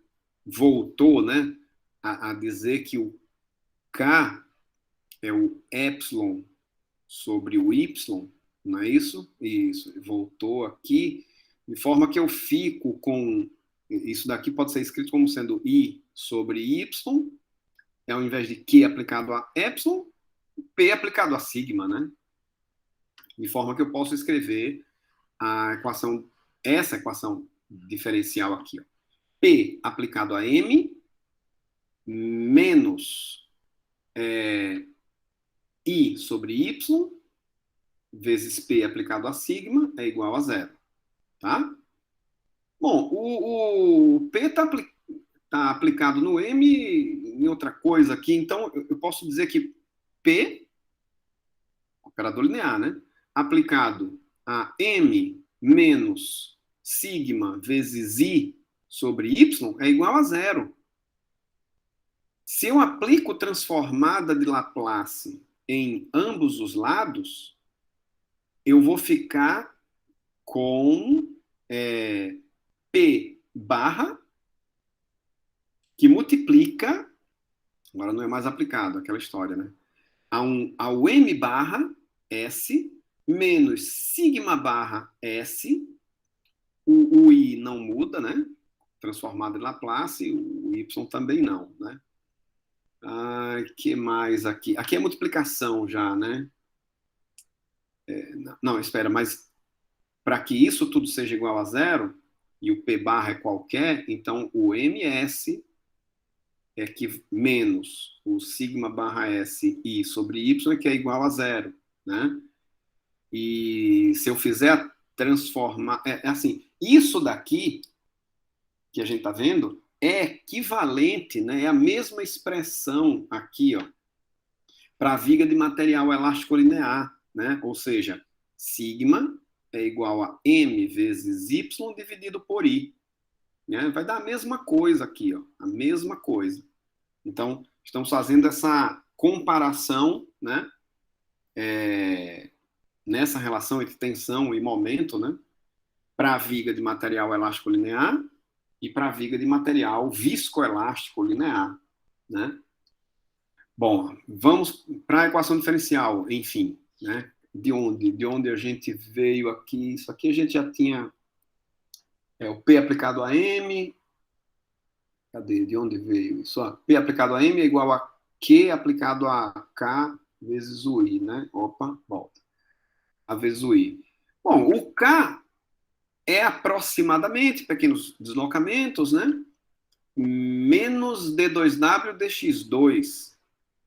voltou, né, a dizer que o K é o epsilon sobre o Y, não é isso? Isso, voltou aqui, de forma que eu fico com, isso daqui pode ser escrito como sendo I sobre Y, ao invés de Q aplicado a epsilon, P aplicado a sigma, né? De forma que eu posso escrever a equação, essa equação diferencial aqui, ó. P aplicado a M menos I sobre Y vezes P aplicado a sigma é igual a zero, tá? Bom, o P está aplicado no M em outra coisa aqui, então eu posso dizer que P, operador linear, né? Aplicado a M menos sigma vezes I sobre Y é igual a zero. Se eu aplico transformada de Laplace em ambos os lados, eu vou ficar com P barra, que multiplica, agora não é mais aplicado, aquela história, né? Ao M barra S menos sigma barra S, o I não muda, né? Transformado em Laplace, o Y também não, né? Que mais aqui? Aqui é multiplicação já, né? Não, espera, mas para que isso tudo seja igual a zero, e o P barra é qualquer, então o MS é que menos o sigma barra S I sobre Y é que é igual a zero, né? E se eu fizer transformar, assim, isso daqui que a gente está vendo é equivalente, né? É a mesma expressão aqui, ó, para a viga de material elástico linear, né? Ou seja, sigma é igual a M vezes Y dividido por I, né? Vai dar a mesma coisa aqui, ó, a mesma coisa. Então, estamos fazendo essa comparação, né? Nessa relação entre tensão e momento, né? Para a viga de material elástico linear e para a viga de material viscoelástico linear, né? Bom, vamos para a equação diferencial, enfim, né? De onde a gente veio aqui, isso aqui a gente já tinha o P aplicado a M Cadê? De onde veio isso? Ó, P aplicado a M é igual a Q aplicado a K vezes o I, né? Opa, volta. A vezes o I. Bom, o K é aproximadamente, pequenos deslocamentos, né? Menos D2W dx2,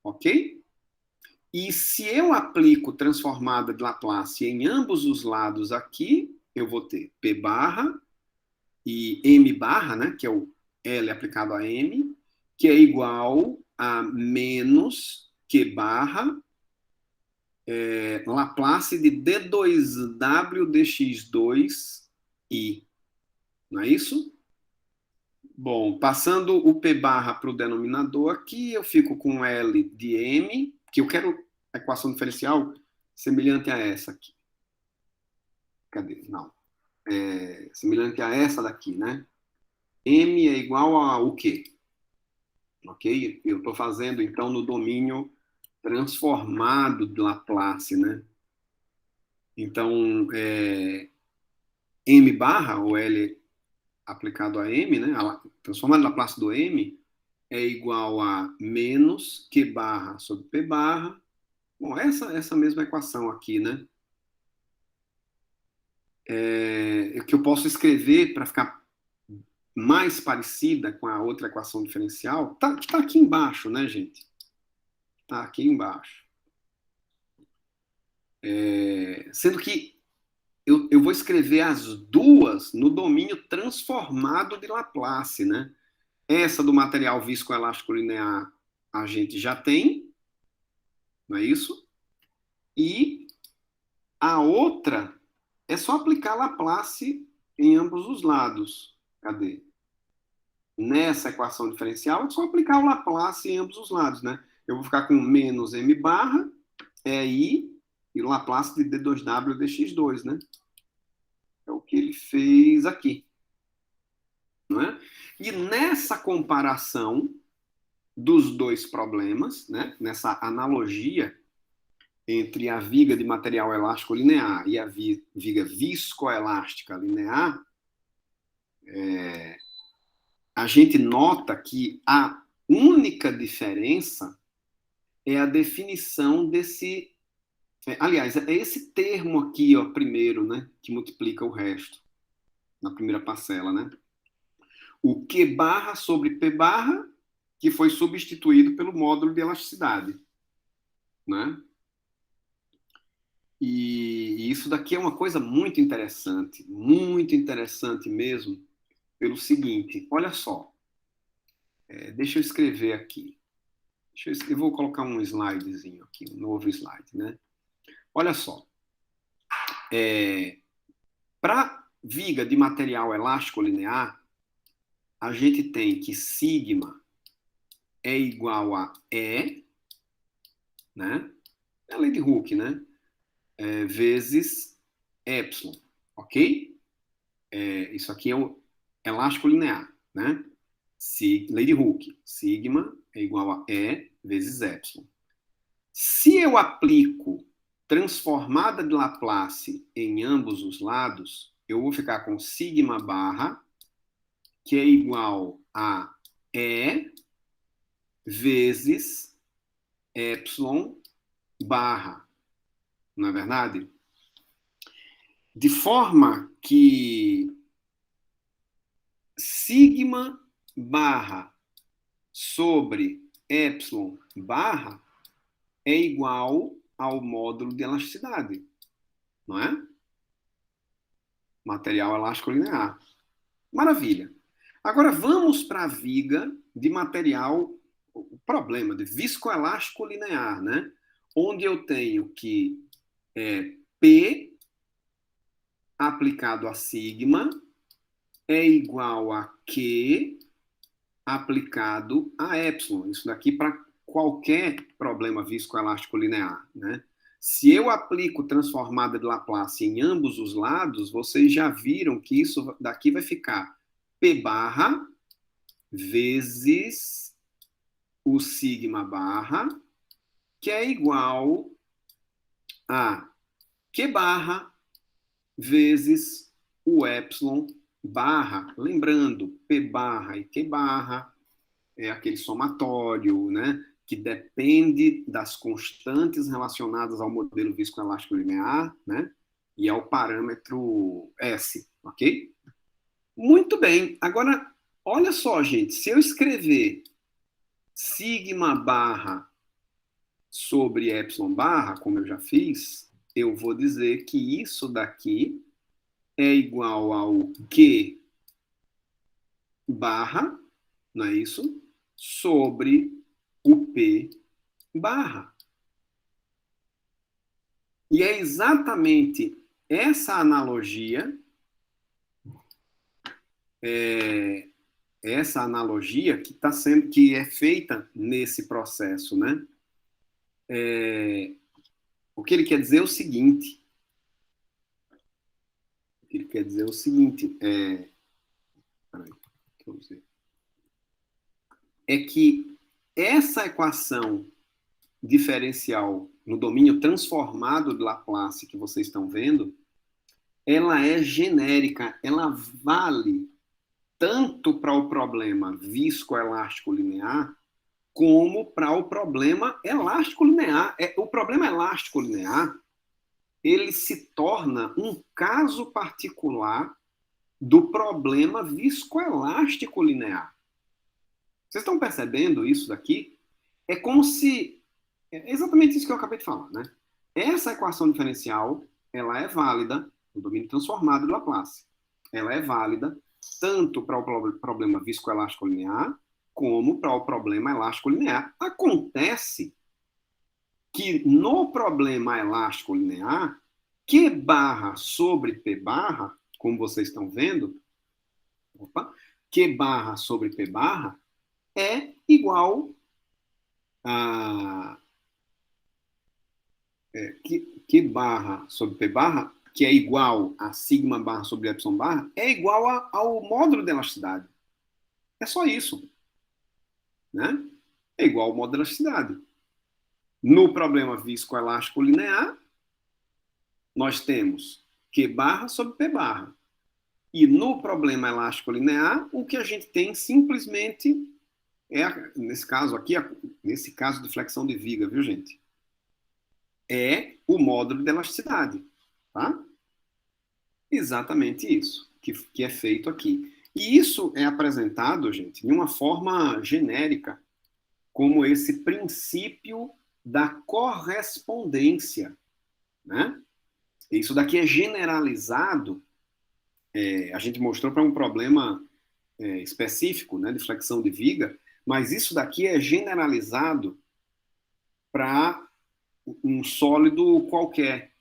ok? E se eu aplico transformada de Laplace em ambos os lados aqui, eu vou ter P barra e M barra, né, que é o L aplicado a M, que é igual a menos Q barra Laplace de D2W dx2I. Não é isso? Bom, passando o P barra para o denominador aqui, eu fico com L de M, que eu quero a equação diferencial semelhante a essa aqui. Cadê? Não. Semelhante a essa daqui, né? M é igual a o quê? Ok? Eu estou fazendo, então, no domínio transformado de Laplace, né? Então, M barra, ou L aplicado a M, né? Transformado de Laplace do M, é igual a menos Q barra sobre P barra. Bom, essa mesma equação aqui, né? Que eu posso escrever para ficar mais parecida com a outra equação diferencial, tá aqui embaixo, né, gente? Tá aqui embaixo. Sendo que eu vou escrever as duas no domínio transformado de Laplace, né? Essa do material viscoelástico linear a gente já tem, não é isso? E a outra é só aplicar Laplace em ambos os lados. Cadê? Nessa equação diferencial, é só aplicar o Laplace em ambos os lados, né? Eu vou ficar com menos m barra, I, e o Laplace de d2w dx2, né? É o que ele fez aqui. Não é? E nessa comparação dos dois problemas, né? Nessa analogia entre a viga de material elástico linear e a viga viscoelástica linear, a gente nota que a única diferença é a definição desse. Aliás, é esse termo aqui, ó, primeiro, né, que multiplica o resto, na primeira parcela, né? O Q barra sobre P barra, que foi substituído pelo módulo de elasticidade, né? E isso daqui é uma coisa muito interessante mesmo, pelo seguinte, olha só, deixa eu escrever aqui, eu vou colocar um slidezinho aqui, um novo slide, né? Olha só, para viga de material elástico linear, a gente tem que sigma é igual a E, né? É a lei de Hooke, né? Vezes epsilon, ok? Isso aqui é o elástico linear, né? Lei de Hooke. Sigma é igual a E vezes epsilon. Se eu aplico transformada de Laplace em ambos os lados, eu vou ficar com sigma barra, que é igual a E vezes epsilon barra, não é verdade? De forma que sigma barra sobre epsilon barra é igual ao módulo de elasticidade, não é? Material elástico linear. Maravilha. Agora vamos para a viga de material, o problema de viscoelástico linear, né? Onde eu tenho que P aplicado a sigma é igual a Q aplicado a epsilon. Isso daqui para qualquer problema viscoelástico linear, né? Se eu aplico transformada de Laplace em ambos os lados, vocês já viram que isso daqui vai ficar P barra vezes o sigma barra, que é igual a Q barra vezes o epsilon barra. Lembrando, P barra e Q barra é aquele somatório, né, que depende das constantes relacionadas ao modelo viscoelástico linear, né, e ao parâmetro S, ok? Muito bem. Agora, olha só, gente, se eu escrever sigma barra sobre epsilon barra, como eu já fiz, eu vou dizer que isso daqui é igual ao Q barra, não é isso? Sobre o P barra. E é exatamente essa analogia, é, essa analogia que está sendo, que é feita nesse processo, né? O que ele quer dizer é o seguinte. O que ele quer dizer é o seguinte. Peraí, é que essa equação diferencial no domínio transformado de Laplace que vocês estão vendo, ela é genérica, ela vale tanto para o problema viscoelástico linear como para o problema elástico linear. O problema elástico linear, ele se torna um caso particular do problema viscoelástico linear. Vocês estão percebendo isso daqui? É como se... É exatamente isso que eu acabei de falar, né? Essa equação diferencial, ela é válida no domínio transformado de Laplace. Ela é válida tanto para o problema viscoelástico linear como para o problema elástico linear. Acontece que no problema elástico linear, Q barra sobre P barra, como vocês estão vendo, Q barra sobre P barra é igual a Q barra sobre P barra, que é igual a sigma barra sobre epsilon barra, é igual ao módulo de elasticidade. É só isso. Né? É igual ao módulo de elasticidade. No problema viscoelástico linear, nós temos Q barra sobre P barra. E no problema elástico linear, o que a gente tem simplesmente nesse caso aqui, nesse caso de flexão de viga, viu, gente? É o módulo de elasticidade, tá? Exatamente isso que é feito aqui. E isso é apresentado, gente, de uma forma genérica, como esse princípio da correspondência, né? Isso daqui é generalizado, a gente mostrou para um problema específico, né, de flexão de viga, mas isso daqui é generalizado para um sólido qualquer.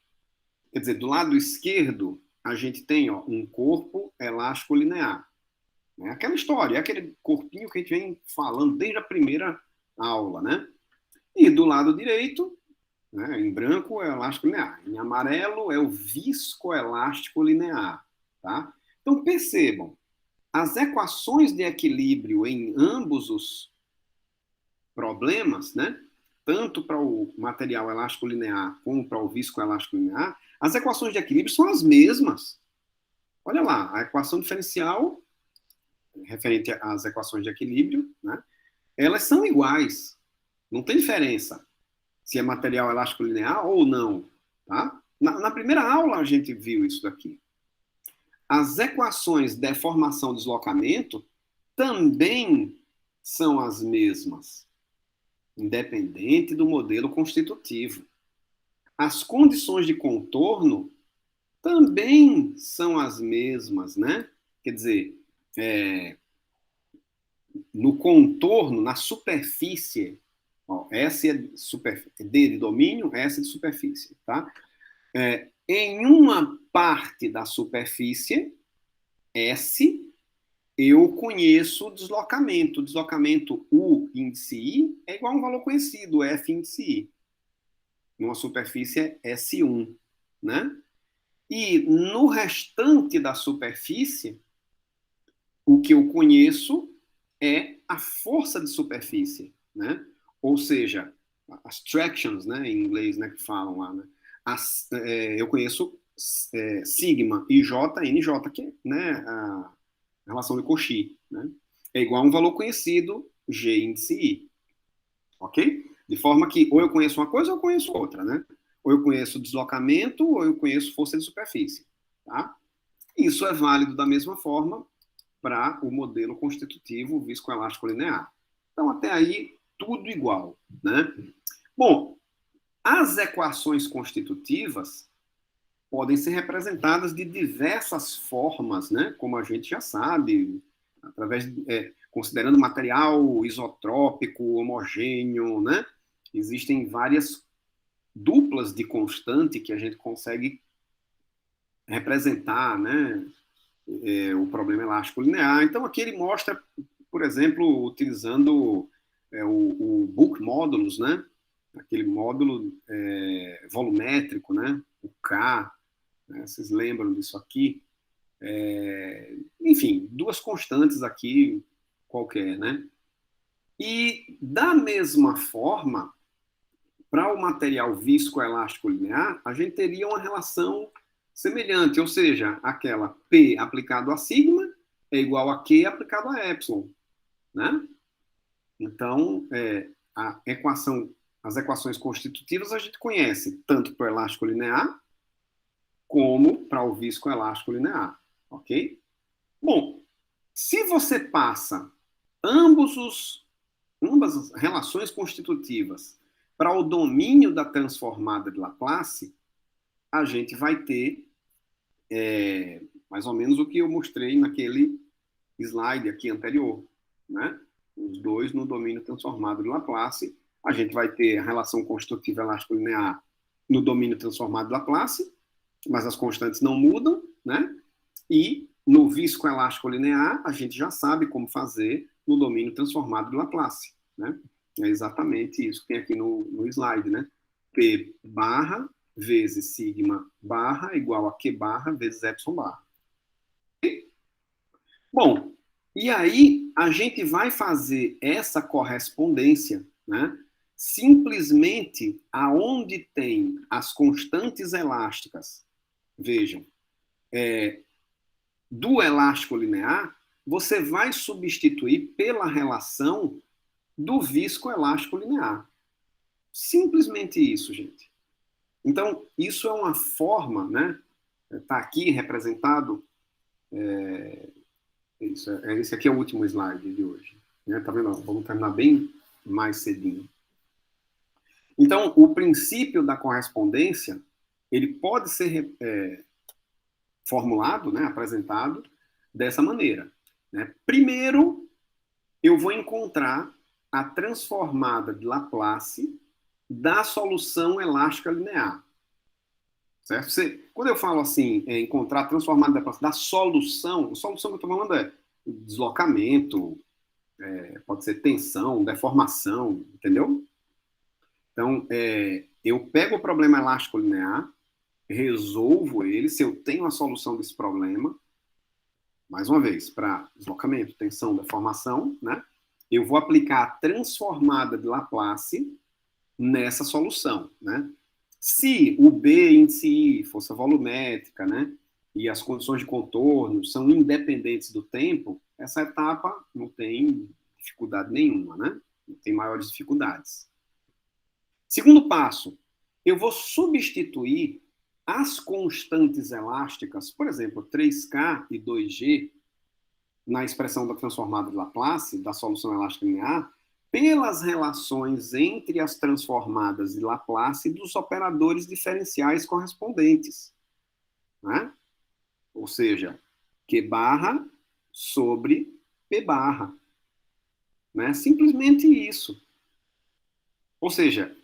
Quer dizer, do lado esquerdo, a gente tem um corpo elástico linear. Né? Aquela história, é aquele corpinho que a gente vem falando desde a primeira aula, né? E do lado direito, né, em branco é o elástico linear, em amarelo é o viscoelástico linear, tá? Então percebam, as equações de equilíbrio em ambos os problemas, né, tanto para o material elástico linear como para o viscoelástico linear, as equações de equilíbrio são as mesmas. Olha lá, a equação diferencial referente às equações de equilíbrio, né, elas são iguais, não tem diferença se é material elástico linear ou não, tá? Na primeira aula a gente viu isso daqui. As equações de deformação-deslocamento também são as mesmas, independente do modelo constitutivo. As condições de contorno também são as mesmas, né? Quer dizer, no contorno, na superfície, S é D de domínio, S de superfície, tá? Em uma parte da superfície, S, eu conheço o deslocamento. O deslocamento U índice I é igual a um valor conhecido, F índice I. Numa superfície é S1, né? E no restante da superfície, o que eu conheço é a força de superfície, né? Ou seja, as tractions, né, em inglês, né, que falam lá, né? Eu conheço sigma e J, NJ, que é, né, a relação de Cauchy, né? É igual a um valor conhecido, G índice I. Ok? De forma que ou eu conheço uma coisa ou eu conheço outra, né? Ou eu conheço deslocamento ou eu conheço força de superfície. Tá? Isso é válido da mesma forma para o modelo constitutivo viscoelástico linear. Então, até aí, tudo igual. Né? Bom, as equações constitutivas podem ser representadas de diversas formas, né? Como a gente já sabe, através considerando material isotrópico, homogêneo, né? Existem várias duplas de constante que a gente consegue representar, né? O problema elástico linear. Então, aqui ele mostra, por exemplo, utilizando o Book Modulus, né? Aquele módulo volumétrico, né? O K, né? Vocês lembram disso aqui? Enfim, duas constantes aqui qualquer, né? E da mesma forma, para o material viscoelástico linear, a gente teria uma relação semelhante, ou seja, aquela P aplicado a sigma é igual a Q aplicado a epsilon, né? Então, as equações constitutivas a gente conhece tanto para o elástico linear como para o viscoelástico linear, ok? Bom, se você passa ambas as relações constitutivas para o domínio da transformada de Laplace, a gente vai ter mais ou menos o que eu mostrei naquele slide aqui anterior, né? Os dois no domínio transformado de Laplace. A gente vai ter a relação constitutiva elástico-linear no domínio transformado de Laplace, mas as constantes não mudam, né? E no viscoelástico-linear, a gente já sabe como fazer no domínio transformado de Laplace, né? É exatamente isso que tem aqui no slide, né? P barra vezes sigma barra igual a Q barra vezes epsilon barra. Bom, e aí a gente vai fazer essa correspondência, né? Simplesmente aonde tem as constantes elásticas, vejam, do elástico linear, você vai substituir pela relação do viscoelástico linear. Simplesmente isso, gente. Então, isso é uma forma, né? Está aqui representado. Esse aqui é o último slide de hoje. Né? Tá vendo? Vamos terminar bem mais cedinho. Então, o princípio da correspondência, ele pode ser formulado, né, apresentado dessa maneira. Né? Primeiro, eu vou encontrar a transformada de Laplace da solução elástica linear. Certo? Quando eu falo assim, encontrar a transformada de Laplace da solução, a solução que eu estou falando é deslocamento, pode ser tensão, deformação, entendeu? Então, eu pego o problema elástico linear, resolvo ele, se eu tenho a solução desse problema, mais uma vez, para deslocamento, tensão, deformação, né? Eu vou aplicar a transformada de Laplace nessa solução, né? Se o B índice I, força volumétrica, né? E as condições de contorno são independentes do tempo, essa etapa não tem dificuldade nenhuma, né? Não tem maiores dificuldades. Segundo passo, eu vou substituir as constantes elásticas, por exemplo, 3K e 2G, na expressão da transformada de Laplace, da solução elástica linear, pelas relações entre as transformadas de Laplace e dos operadores diferenciais correspondentes. Né? Ou seja, Q barra sobre P barra. Né? Simplesmente isso. Ou seja,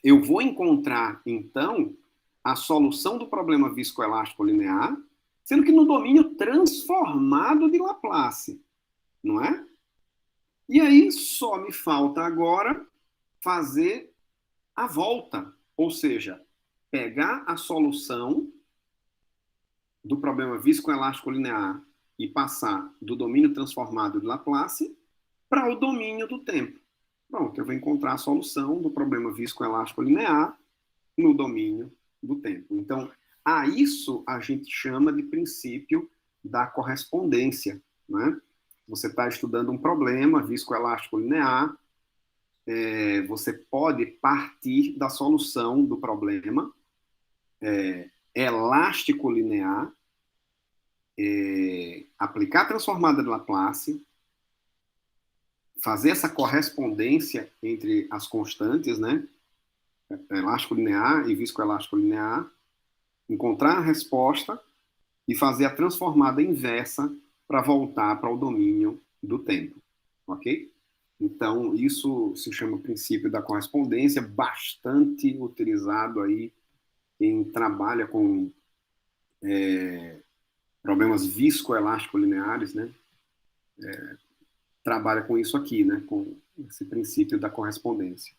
eu vou encontrar, então, a solução do problema viscoelástico linear, sendo que no domínio transformado de Laplace, não é? E aí só me falta agora fazer a volta, ou seja, pegar a solução do problema viscoelástico linear e passar do domínio transformado de Laplace para o domínio do tempo. Pronto, eu vou encontrar a solução do problema viscoelástico linear no domínio do tempo. Então, a isso a gente chama de princípio da correspondência, né? você está estudando um problema viscoelástico linear, você pode partir da solução do problema elástico linear, aplicar a transformada de Laplace, fazer essa correspondência entre as constantes, né? Elástico linear e viscoelástico linear, encontrar a resposta e fazer a transformada inversa para voltar para o domínio do tempo, ok? Então, isso se chama princípio da correspondência, bastante utilizado aí quem trabalha com problemas viscoelástico-lineares, né? Trabalha com isso aqui, né? Com esse princípio da correspondência.